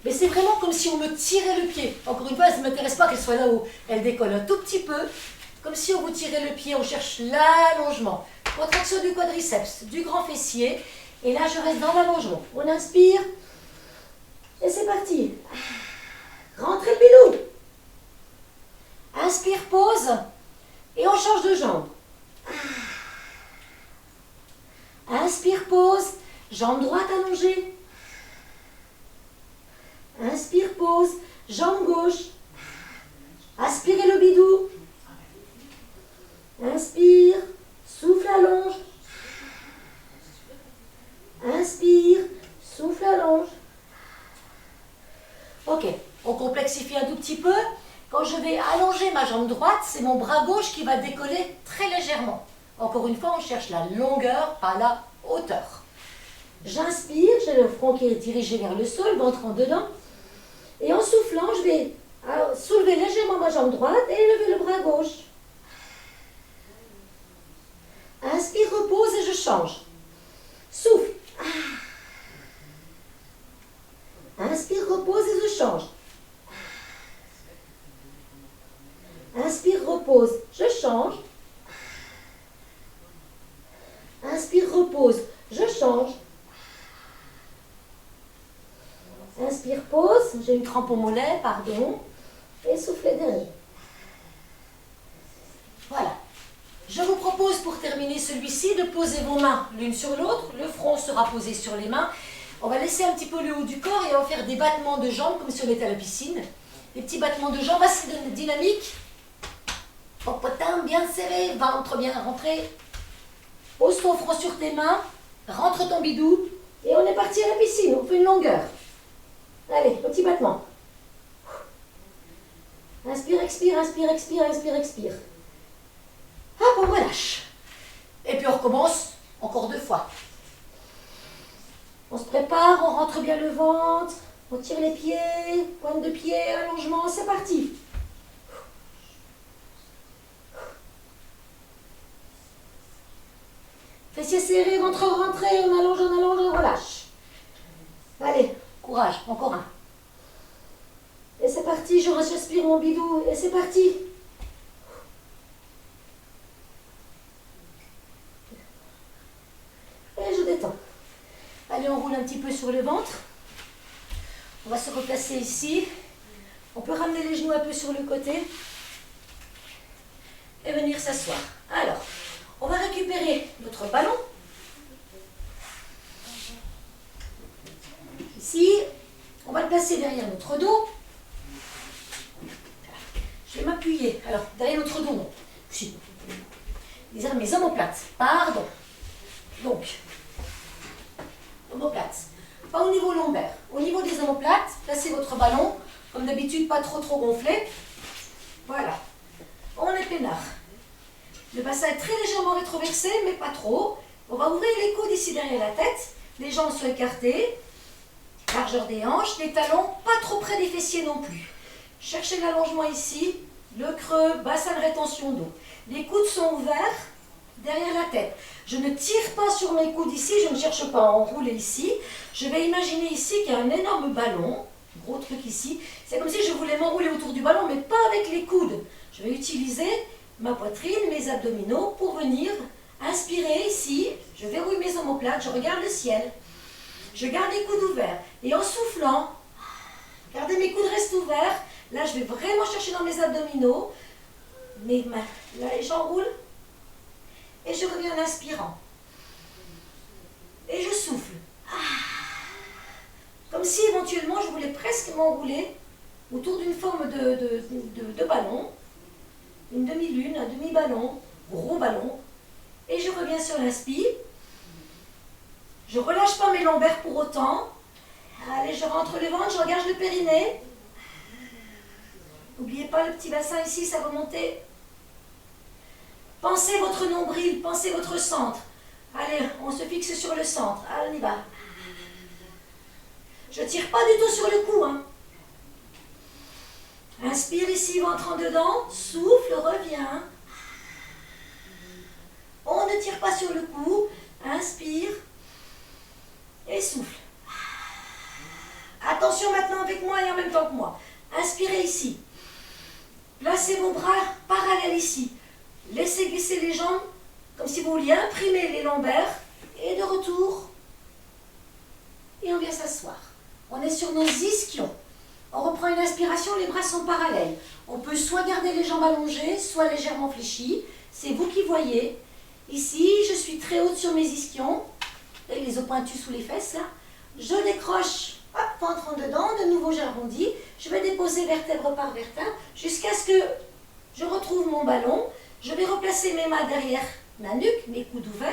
Mais c'est vraiment comme si on me tirait le pied. Encore une fois, ça ne m'intéresse pas qu'elle soit là-haut. Elle décolle un tout petit peu. Comme si on vous tirait le pied, on cherche l'allongement. Contraction du quadriceps, du grand fessier. Et là, je reste dans l'allongement. On inspire. Et c'est parti. Rentrez le bidou. Inspire, pause. Et on change de jambe. Inspire, pause. Jambe droite allongée. Inspire, pause. Jambe gauche. Aspirez le bidou. Inspire. Souffle, allonge. Inspire. Souffle, allonge. Ok, on complexifie un tout petit peu. Quand je vais allonger ma jambe droite, c'est mon bras gauche qui va décoller très légèrement. Encore une fois, on cherche la longueur, pas la hauteur. J'inspire, j'ai le front qui est dirigé vers le sol, ventre en dedans. Et en soufflant, je vais soulever légèrement ma jambe droite et lever le bras gauche. Inspire, repose et je change. Souffle. Inspire, repose et je change. Inspire, repose, je change. Inspire, repose, je change. Inspire, pause, j'ai une crampe au mollet, pardon. Et soufflez derrière. Voilà. Je vous propose pour terminer celui-ci de poser vos mains l'une sur l'autre. Le front sera posé sur les mains. On va laisser un petit peu le haut du corps et on va faire des battements de jambes comme si on était à la piscine. Des petits battements de jambes assez dynamiques. Popotin bien serré, ventre bien rentré. Pose ton front sur tes mains, rentre ton bidou et on est parti à la piscine, on fait une longueur. Allez, petit battement. Inspire, expire, inspire, expire, inspire, expire. Hop, on relâche. Et puis on recommence encore 2 fois. On se prépare, on rentre bien le ventre, on tire les pieds, pointe de pied, allongement, c'est parti. Fessiers serrés, ventre rentré, on allonge, on relâche. Allez, courage, encore un. Et c'est parti, j'aspire mon bidou, et c'est parti. Et je détends. Allez, on roule un petit peu sur le ventre. On va se replacer ici. On peut ramener les genoux un peu sur le côté. Et venir s'asseoir. Alors, on va récupérer notre ballon. Ici, on va le placer derrière notre dos. Je vais m'appuyer. Alors, derrière notre dos, non. Si. Mes omoplates. Pardon. Donc, omoplates. Pas au niveau lombaire. Au niveau des omoplates, placez votre ballon. Comme d'habitude, pas trop gonflé. Voilà. On est peinard. Le bassin est très légèrement rétroversé, mais pas trop. On va ouvrir les coudes ici derrière la tête. Les jambes sont écartées. Largeur des hanches. Les talons pas trop près des fessiers non plus. Cherchez l'allongement ici. le creux, bassin de rétention d'eau. Les coudes sont ouverts derrière la tête. Je ne tire pas sur mes coudes ici, je ne cherche pas à enrouler ici. Je vais imaginer ici qu'il y a un énorme ballon, gros truc ici. C'est comme si je voulais m'enrouler autour du ballon, mais pas avec les coudes. Je vais utiliser ma poitrine, mes abdominaux pour venir inspirer ici. Je verrouille mes omoplates, je regarde le ciel. Je garde les coudes ouverts. Et en soufflant, regardez, mes coudes restent ouverts. Là, je vais vraiment chercher dans mes abdominaux. Mes mains, là, j'enroule. Et je reviens en inspirant. Et je souffle. Comme si éventuellement je voulais presque m'enrouler autour d'une forme de ballon. Une demi-lune, un demi-ballon, gros ballon. Et je reviens sur l'inspire. Je ne relâche pas mes lombaires pour autant. Allez, je rentre le ventre, je regarde le périnée. N'oubliez pas le petit bassin ici, ça va monter. Pensez votre nombril, pensez votre centre. Allez, on se fixe sur le centre. Allez, on y va. Je ne tire pas du tout sur le cou. Hein. Inspire ici, ventre en dedans. Souffle, reviens. On ne tire pas sur le cou. Inspire. Et souffle. Attention maintenant avec moi et en même temps que moi. Inspirez ici. Placez vos bras parallèles ici. Laissez glisser les jambes comme si vous vouliez imprimer les lombaires. Et de retour. Et on vient s'asseoir. On est sur nos ischions. On reprend une inspiration, les bras sont parallèles. On peut soit garder les jambes allongées, soit légèrement fléchies. C'est vous qui voyez. Ici, je suis très haute sur mes ischions. Et les os pointus sous les fesses, là. Je décroche, hop, ventre en dedans. De nouveau, j'arrondis. Je vais déposer vertèbre par vertèbre jusqu'à ce que je retrouve mon ballon. Je vais replacer mes mains derrière ma nuque, mes coudes ouverts.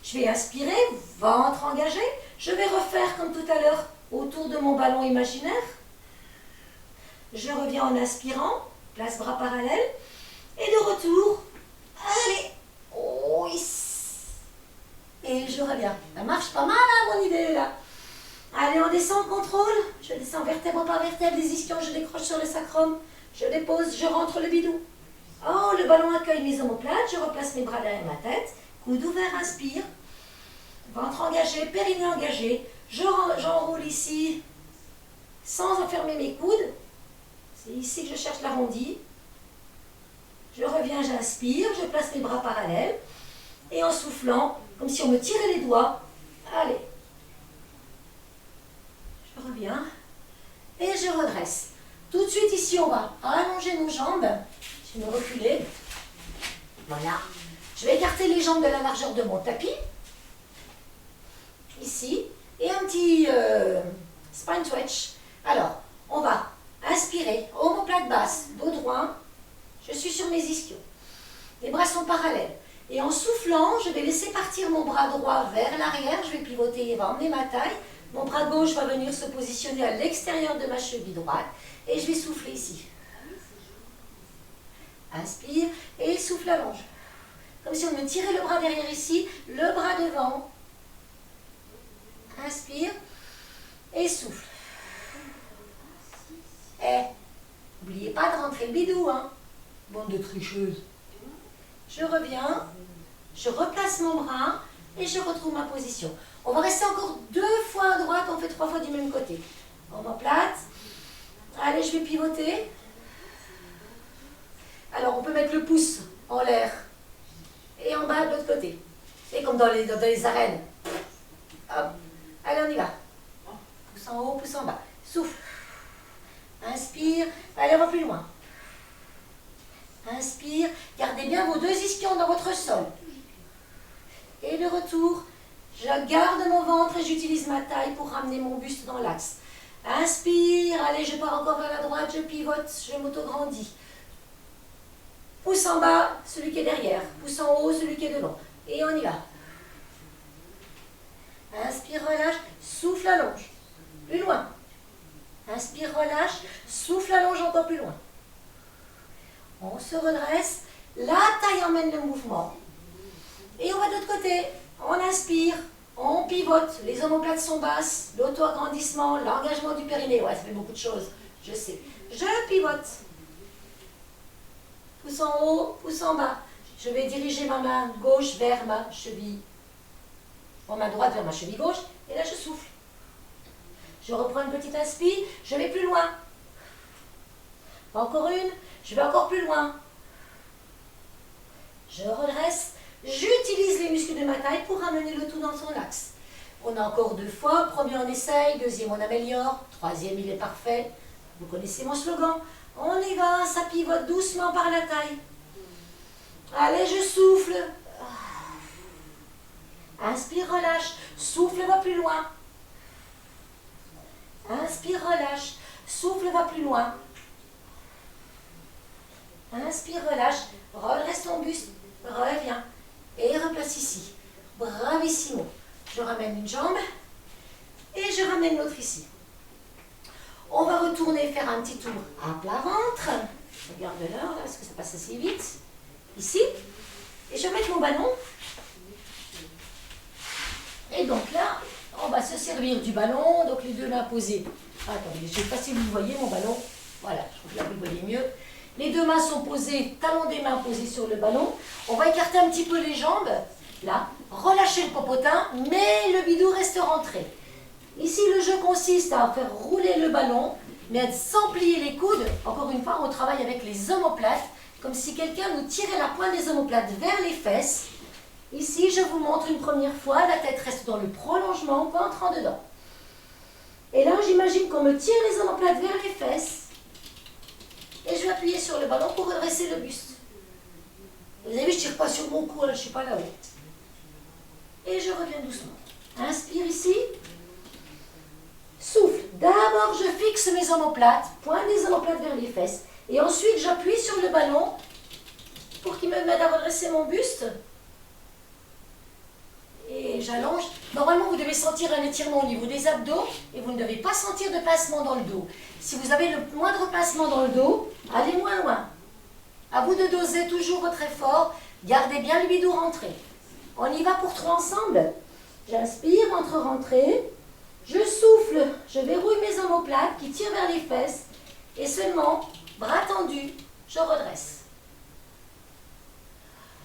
Je vais inspirer, ventre engagé. Je vais refaire comme tout à l'heure autour de mon ballon imaginaire. Je reviens en inspirant, place bras parallèles. Et de retour, allez, oui. Et je reviens. Ça marche pas mal, hein, mon idée, là. Allez, on descend, contrôle. Je descends vertèbre par vertèbre, les ischions, je décroche sur le sacrum. Je dépose, je rentre le bidou. Oh, le ballon accueille mes omoplates. Je replace mes bras derrière ma tête. Coude ouvert, inspire. Ventre engagé, périnée engagé. J'enroule ici sans enfermer mes coudes. C'est ici que je cherche l'arrondi. Je reviens, j'inspire, je place mes bras parallèles. Et en soufflant, comme si on me tirait les doigts. Allez. Je reviens. Et je redresse. Tout de suite ici, on va allonger nos jambes. Je vais me reculer. Voilà. Je vais écarter les jambes de la largeur de mon tapis. Ici. Et un petit spine stretch. Alors, on va inspirer, omoplate basse, dos droit. Je suis sur mes ischions. Les bras sont parallèles. Et en soufflant, je vais laisser partir mon bras droit vers l'arrière. Je vais pivoter, il va emmener ma taille. Mon bras gauche va venir se positionner à l'extérieur de ma cheville droite. Et je vais souffler ici. Inspire et souffle allonge. Comme si on me tirait le bras derrière ici, le bras devant. Inspire et souffle. Et n'oubliez pas de rentrer le bidou, hein. Bande de tricheuses. Je reviens, je replace mon bras et je retrouve ma position. On va rester encore 2 fois à droite, on fait 3 fois du même côté. Omoplate. Allez, je vais pivoter. Alors, on peut mettre le pouce en l'air et en bas de l'autre côté. C'est comme dans les arènes. Hop. Allez, on y va. Pouce en haut, pouce en bas. Souffle. Inspire. Allez, on va plus loin. Inspire. Gardez bien vos 2 ischions dans votre sol. Et de retour, je garde mon ventre et j'utilise ma taille pour ramener mon buste dans l'axe. Inspire. Allez, je pars encore vers la droite. Je pivote. Je m'auto-grandis. Pouce en bas, celui qui est derrière. Pouce en haut, celui qui est devant. Et on y va. Inspire, relâche, souffle, allonge. Plus loin. Inspire, relâche, souffle, allonge encore plus loin. On se redresse. La taille emmène le mouvement. Et on va de l'autre côté. On inspire, on pivote. Les omoplates sont basses. L'auto-agrandissement, l'engagement du périnée. Ouais, ça fait beaucoup de choses. Je sais. Je pivote. pouce en haut, pouce en bas. Je vais diriger ma main gauche vers ma cheville. Ma main droite vers ma cheville gauche. Et là, je souffle. Je reprends une petite inspire. Je vais plus loin. Encore une. Je vais encore plus loin. Je redresse. J'utilise les muscles de ma taille pour ramener le tout dans son axe. On a encore 2 fois. Premier, on essaye. Deuxième, on améliore. Troisième, il est parfait. Vous connaissez mon slogan. On y va, ça pivote doucement par la taille. Allez, je souffle. Inspire, relâche. Souffle, va plus loin. Inspire, relâche. Souffle, va plus loin. Inspire, relâche. Redresse ton buste. Reviens. Et replace ici. Bravissimo. Je ramène une jambe. Et je ramène l'autre ici. On va retourner faire un petit tour à plat ventre. Regarde l'heure, là, parce que ça passe assez vite. Ici. Et je vais mettre mon ballon. Et donc là, on va se servir du ballon. Donc les 2 mains posées. Attendez, je ne sais pas si vous voyez mon ballon. Voilà, je trouve que là vous voyez mieux. Les 2 mains sont posées, talons des mains posés sur le ballon. On va écarter un petit peu les jambes. Là, relâcher le popotin, mais le bidou reste rentré. Ici, le jeu consiste à faire rouler le ballon, mais sans plier les coudes. Encore une fois, on travaille avec les omoplates, comme si quelqu'un nous tirait la pointe des omoplates vers les fesses. Ici, je vous montre une première fois, la tête reste dans le prolongement, ventre en dedans. Et là, j'imagine qu'on me tire les omoplates vers les fesses. Et je vais appuyer sur le ballon pour redresser le buste. Vous avez vu, je ne tire pas sur mon cou, là, je ne suis pas là-haut. Et je reviens doucement. Inspire ici. Souffle. D'abord, je fixe mes omoplates, pointe des omoplates vers les fesses. Et ensuite, j'appuie sur le ballon pour qu'il me mette à redresser mon buste. Et j'allonge. Normalement, vous devez sentir un étirement au niveau des abdos et vous ne devez pas sentir de pincement dans le dos. Si vous avez le moindre pincement dans le dos, allez moins loin. À vous de doser toujours votre effort. Gardez bien le bidou rentré. On y va pour 3 ensemble. J'inspire, ventre rentré. Je souffle, je verrouille mes omoplates qui tirent vers les fesses. Et seulement, bras tendus, je redresse.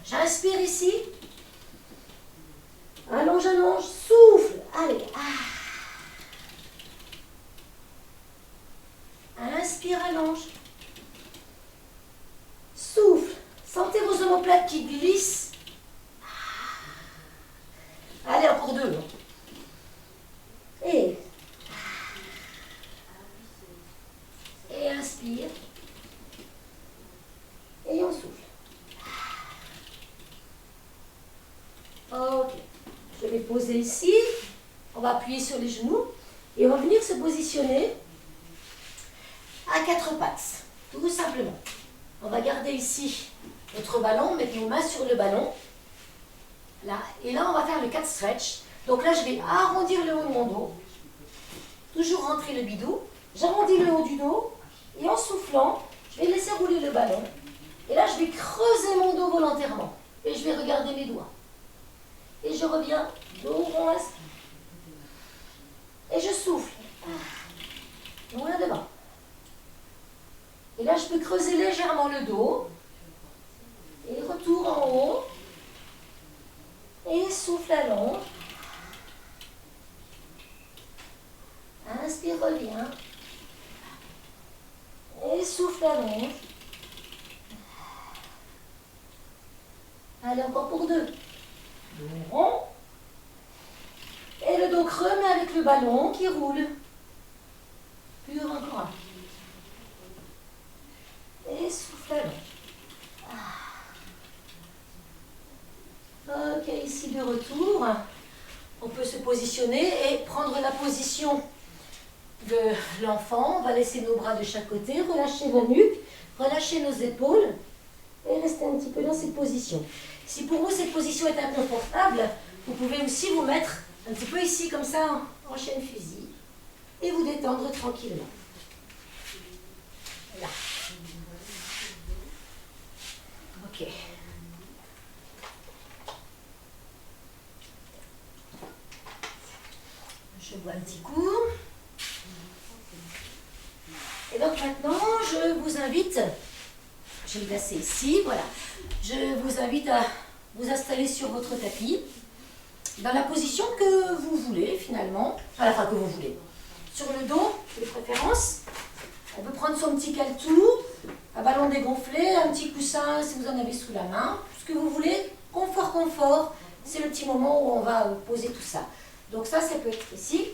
J'inspire ici. Allonge, allonge, souffle. Allez. Inspire, allonge. Souffle. Sentez vos omoplates qui glissent. Allez, encore 2. Et inspire. Et on souffle. Ok. Je vais poser ici. On va appuyer sur les genoux. Et on va venir se positionner à 4 pattes. Tout simplement. On va garder ici notre ballon, mettre nos mains sur le ballon. Là. Et là, on va faire le 4 stretch. Donc là, je vais arrondir le haut de mon dos. Toujours rentrer le bidou. J'arrondis le haut du dos. Et en soufflant, je vais laisser rouler le ballon. Et là, je vais creuser mon dos volontairement. Et je vais regarder mes doigts. Et je reviens, dos rond, inspire. Et je souffle. Loin devant. Et là, je peux creuser légèrement le dos. Et retour en haut. Et souffle, allonge. Inspire, reviens. Et souffle, allonge. Allez, encore pour 2. Dos rond. Et le dos creux, mais avec le ballon qui roule. Pur encore un. Et souffle, allonge. Ok, ici de retour. On peut se positionner et prendre la position de l'enfant. On va laisser nos bras de chaque côté, relâcher la nuque, relâcher nos épaules et rester un petit peu dans cette position. Si pour vous cette position est inconfortable, vous pouvez aussi vous mettre un petit peu ici comme ça en chaîne fusil et vous détendre tranquillement. Là. Ok. Je bois un petit coup. Et donc maintenant, je vous invite, je vais me placer ici, voilà. Je vous invite à vous installer sur votre tapis, dans la position que vous voulez finalement, enfin que vous voulez. Sur le dos, de préférence, on peut prendre son petit caletou, un ballon dégonflé, un petit coussin si vous en avez sous la main, ce que vous voulez, confort, c'est le petit moment où on va poser tout ça. Donc ça peut être ici.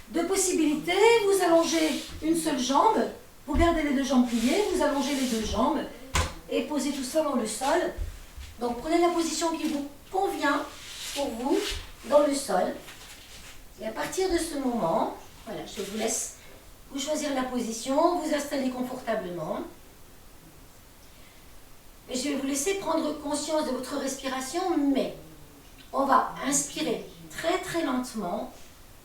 Deux possibilités, vous allongez une seule jambe, vous gardez les deux jambes pliées, vous allongez les deux jambes et posez tout ça dans le sol. Donc prenez la position qui vous convient pour vous dans le sol. Et à partir de ce moment, voilà, je vous laisse vous choisir la position, vous installer confortablement. Et je vais vous laisser prendre conscience de votre respiration, mais on va inspirer très lentement,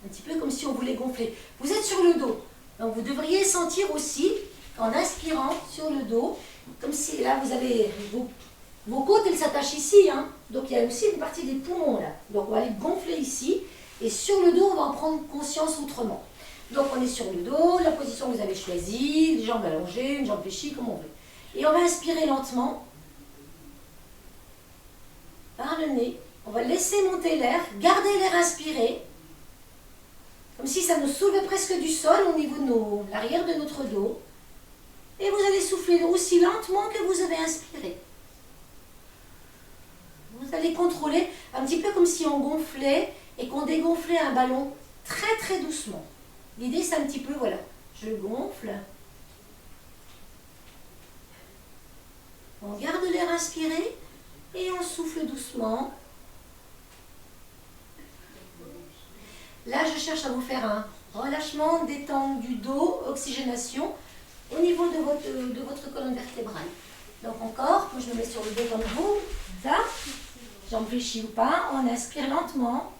un petit peu comme si on voulait gonfler. Vous êtes sur le dos, donc vous devriez sentir aussi, en inspirant sur le dos, comme si là vous avez vos côtes, elles s'attachent ici, hein. Donc il y a aussi une partie des poumons là. Donc on va aller gonfler ici, et sur le dos on va en prendre conscience autrement. Donc on est sur le dos, la position que vous avez choisie, les jambes allongées, une jambe fléchie, comme on veut. Et on va inspirer lentement, par le nez. On va laisser monter l'air, garder l'air inspiré, comme si ça nous soulevait presque du sol au niveau de l'arrière de notre dos. Et vous allez souffler aussi lentement que vous avez inspiré. Vous allez contrôler un petit peu comme si on gonflait et qu'on dégonflait un ballon très doucement. L'idée c'est un petit peu, voilà, je gonfle. On garde l'air inspiré et on souffle doucement. Là, je cherche à vous faire un relâchement, détente du dos, oxygénation au niveau de votre colonne vertébrale. Donc encore, je me mets sur le dos comme vous, ça, j'en fléchis ou pas, on inspire lentement.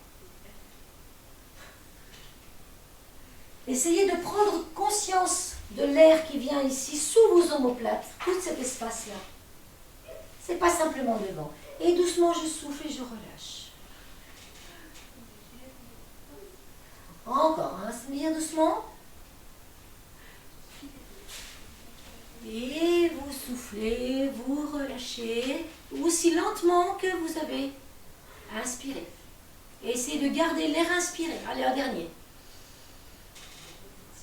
Essayez de prendre conscience de l'air qui vient ici, sous vos omoplates, tout cet espace-là. C'est pas simplement devant. Et doucement, je souffle et je relâche. Encore, inspire doucement. Et vous soufflez, vous relâchez, aussi lentement que vous avez inspiré. Et essayez de garder l'air inspiré. Allez, un dernier.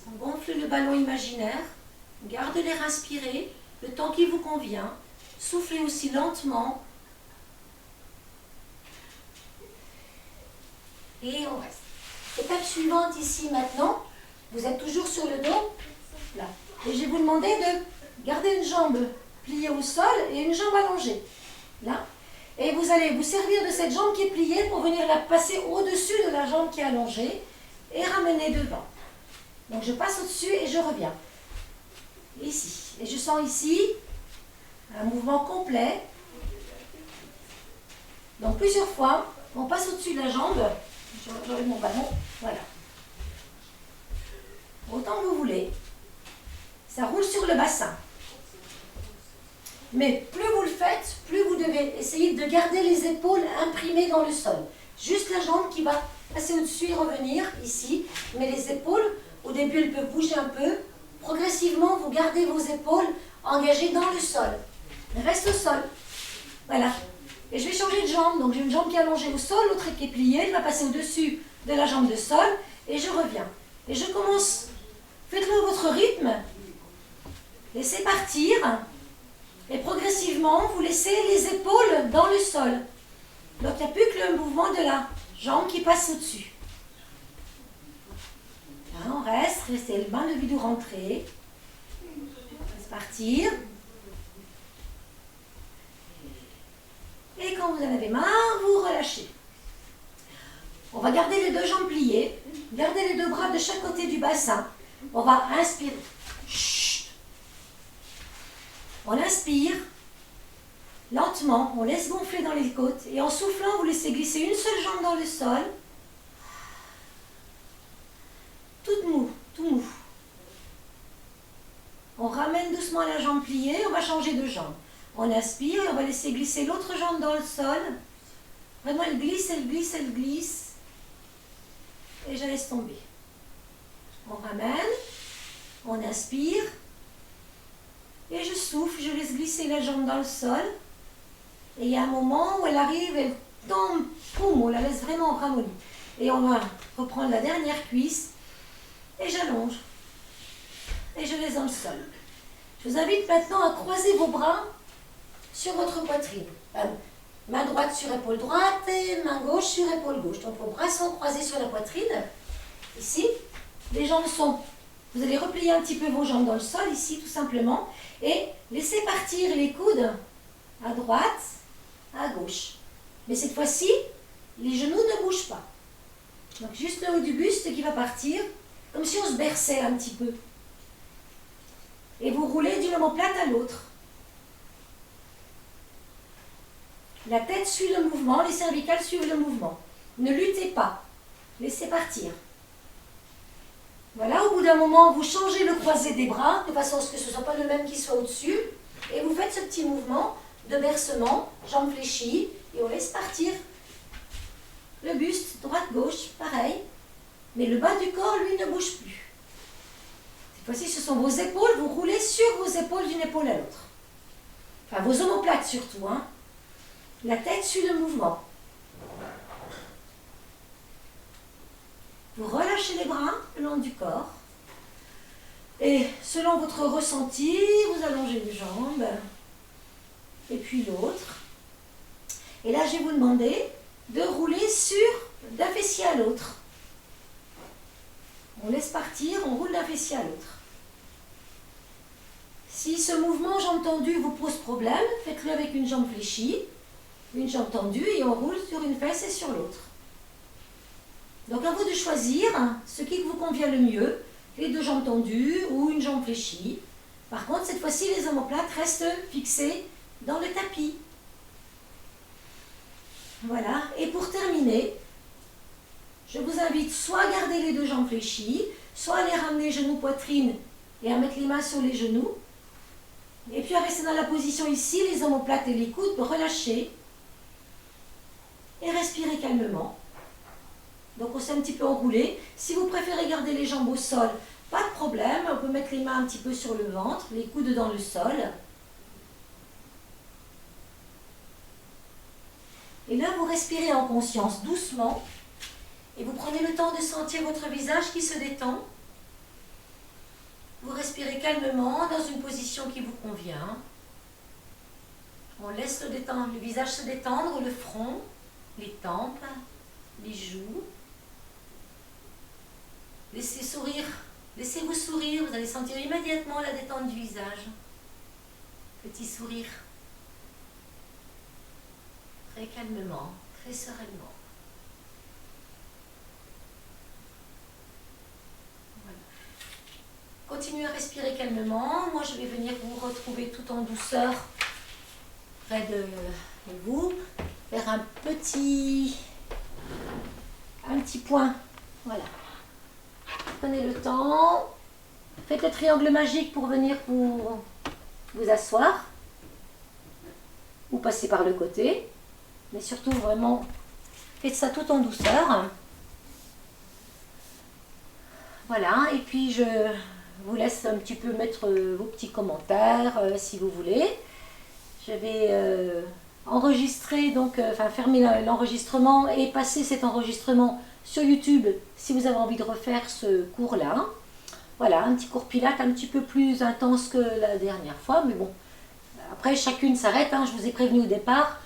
On gonfle le ballon imaginaire, garde l'air inspiré, le temps qui vous convient. Soufflez aussi lentement. Et on reste. Étape suivante ici maintenant, vous êtes toujours sur le dos, là. Et je vais vous demander de garder une jambe pliée au sol et une jambe allongée, là. Et vous allez vous servir de cette jambe qui est pliée pour venir la passer au-dessus de la jambe qui est allongée et ramener devant. Donc je passe au-dessus et je reviens. Ici. Et je sens ici un mouvement complet. Donc plusieurs fois, on passe au-dessus de la jambe. J'enlève mon ballon, voilà. Autant que vous voulez. Ça roule sur le bassin. Mais plus vous le faites, plus vous devez essayer de garder les épaules imprimées dans le sol. Juste la jambe qui va passer au-dessus et revenir ici. Mais les épaules, au début, elles peuvent bouger un peu. Progressivement, vous gardez vos épaules engagées dans le sol. Reste au sol. Voilà. Et je vais changer de jambe. Donc j'ai une jambe qui est allongée au sol, l'autre qui est pliée. Elle va passer au-dessus de la jambe de sol. Et je reviens. Et je commence. Faites-le à votre rythme. Laissez partir. Et progressivement, vous laissez les épaules dans le sol. Donc il n'y a plus que le mouvement de la jambe qui passe au-dessus. Là, on reste. Laissez le bain de bidou rentrer. Laisse partir. Et quand vous en avez marre, vous relâchez. On va garder les deux jambes pliées. Gardez les deux bras de chaque côté du bassin. On va inspirer. Chut. On inspire. Lentement, on laisse gonfler dans les côtes. Et en soufflant, vous laissez glisser une seule jambe dans le sol. Toute mou, tout mou. On ramène doucement la jambe pliée. On va changer de jambe. On inspire et on va laisser glisser l'autre jambe dans le sol. Vraiment, elle glisse, elle glisse, elle glisse. Et je laisse tomber. On ramène. On inspire. Et je souffle. souffle, je laisse glisser la jambe dans le sol. Et il y a un moment où elle arrive, elle tombe, poum, on la laisse vraiment ramollie. Et on va reprendre la dernière cuisse et j'allonge. Et je laisse dans le sol. Je vous invite maintenant à croiser vos bras sur votre poitrine. Main droite sur épaule droite et main gauche sur épaule gauche. Donc vos bras sont croisés sur la poitrine. Ici, les jambes sont... Vous allez replier un petit peu vos jambes dans le sol, ici tout simplement. Et laissez partir les coudes à droite, à gauche. Mais cette fois-ci, les genoux ne bougent pas. Donc juste le haut du buste qui va partir, comme si on se berçait un petit peu. Et vous roulez d'une omoplate à l'autre. La tête suit le mouvement, les cervicales suivent le mouvement. Ne luttez pas, laissez partir. Voilà, au bout d'un moment, vous changez le croisé des bras, de façon à ce que ce ne soit pas le même qui soit au-dessus. Et vous faites ce petit mouvement de bercement, jambes fléchies, et on laisse partir le buste, droite-gauche, pareil. Mais le bas du corps, lui, ne bouge plus. Cette fois-ci, ce sont vos épaules, vous roulez sur vos épaules d'une épaule à l'autre. Enfin, vos omoplates surtout, hein. La tête suit le mouvement. Vous relâchez les bras le long du corps. Et selon votre ressenti, vous allongez une jambe. Et puis l'autre. Et là, je vais vous demander de rouler d'un fessier à l'autre. On laisse partir, on roule d'un fessier à l'autre. Si ce mouvement jambe tendue vous pose problème, faites-le avec une jambe fléchie, une jambe tendue et on roule sur une fesse et sur l'autre. Donc à vous de choisir ce qui vous convient le mieux, les deux jambes tendues ou une jambe fléchie. Par contre, cette fois-ci, les omoplates restent fixées dans le tapis. Voilà, et pour terminer, je vous invite soit à garder les deux jambes fléchies, soit à les ramener genoux-poitrine et à mettre les mains sur les genoux. Et puis à rester dans la position ici, les omoplates et les coudes, relâcher et respirer calmement. Donc on s'est un petit peu enroulé. Si vous préférez garder les jambes au sol, pas de problème, on peut mettre les mains un petit peu sur le ventre, les coudes dans le sol. Et là, vous respirez en conscience, doucement. Et vous prenez le temps de sentir votre visage qui se détend. Vous respirez calmement dans une position qui vous convient. On laisse le visage se détendre, le front, les tempes, les joues. Laissez-vous sourire, vous allez sentir immédiatement la détente du visage. Petit sourire. Très calmement, très sereinement. Voilà. Continuez à respirer calmement. Moi, je vais venir vous retrouver tout en douceur près de vous. Faire un petit point. Voilà. Prenez le temps. Faites le triangle magique pour venir vous asseoir. Ou passer par le côté. Mais surtout, vraiment, faites ça tout en douceur. Voilà, et puis je vous laisse un petit peu mettre vos petits commentaires si vous voulez. Je vais enregistrer, donc, fermer l'enregistrement et passer cet enregistrement sur YouTube si vous avez envie de refaire ce cours-là. Voilà, un petit cours Pilates un petit peu plus intense que la dernière fois, mais bon, après chacune s'arrête, hein, je vous ai prévenu au départ.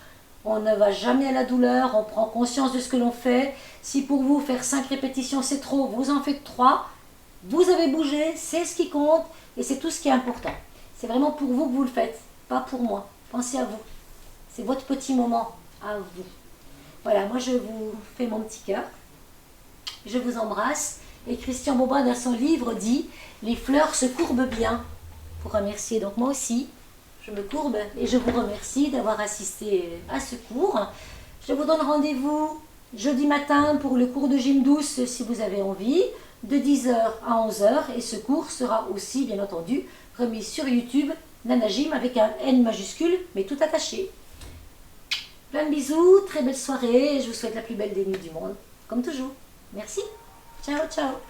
On ne va jamais à la douleur, on prend conscience de ce que l'on fait. Si pour vous, faire 5 répétitions, c'est trop, vous en faites 3. Vous avez bougé, c'est ce qui compte et c'est tout ce qui est important. C'est vraiment pour vous que vous le faites, pas pour moi. Pensez à vous. C'est votre petit moment à vous. Voilà, moi je vous fais mon petit cœur. Je vous embrasse. Et Christian Bobin, dans son livre, dit « Les fleurs se courbent bien » pour remercier. Donc moi aussi, je me courbe et je vous remercie d'avoir assisté à ce cours. Je vous donne rendez-vous jeudi matin pour le cours de gym douce si vous avez envie, de 10h à 11h. Et ce cours sera aussi, bien entendu, remis sur YouTube, Nana Gym avec un N majuscule, mais tout attaché. Plein de bisous, très belle soirée et je vous souhaite la plus belle des nuits du monde, comme toujours. Merci, ciao ciao.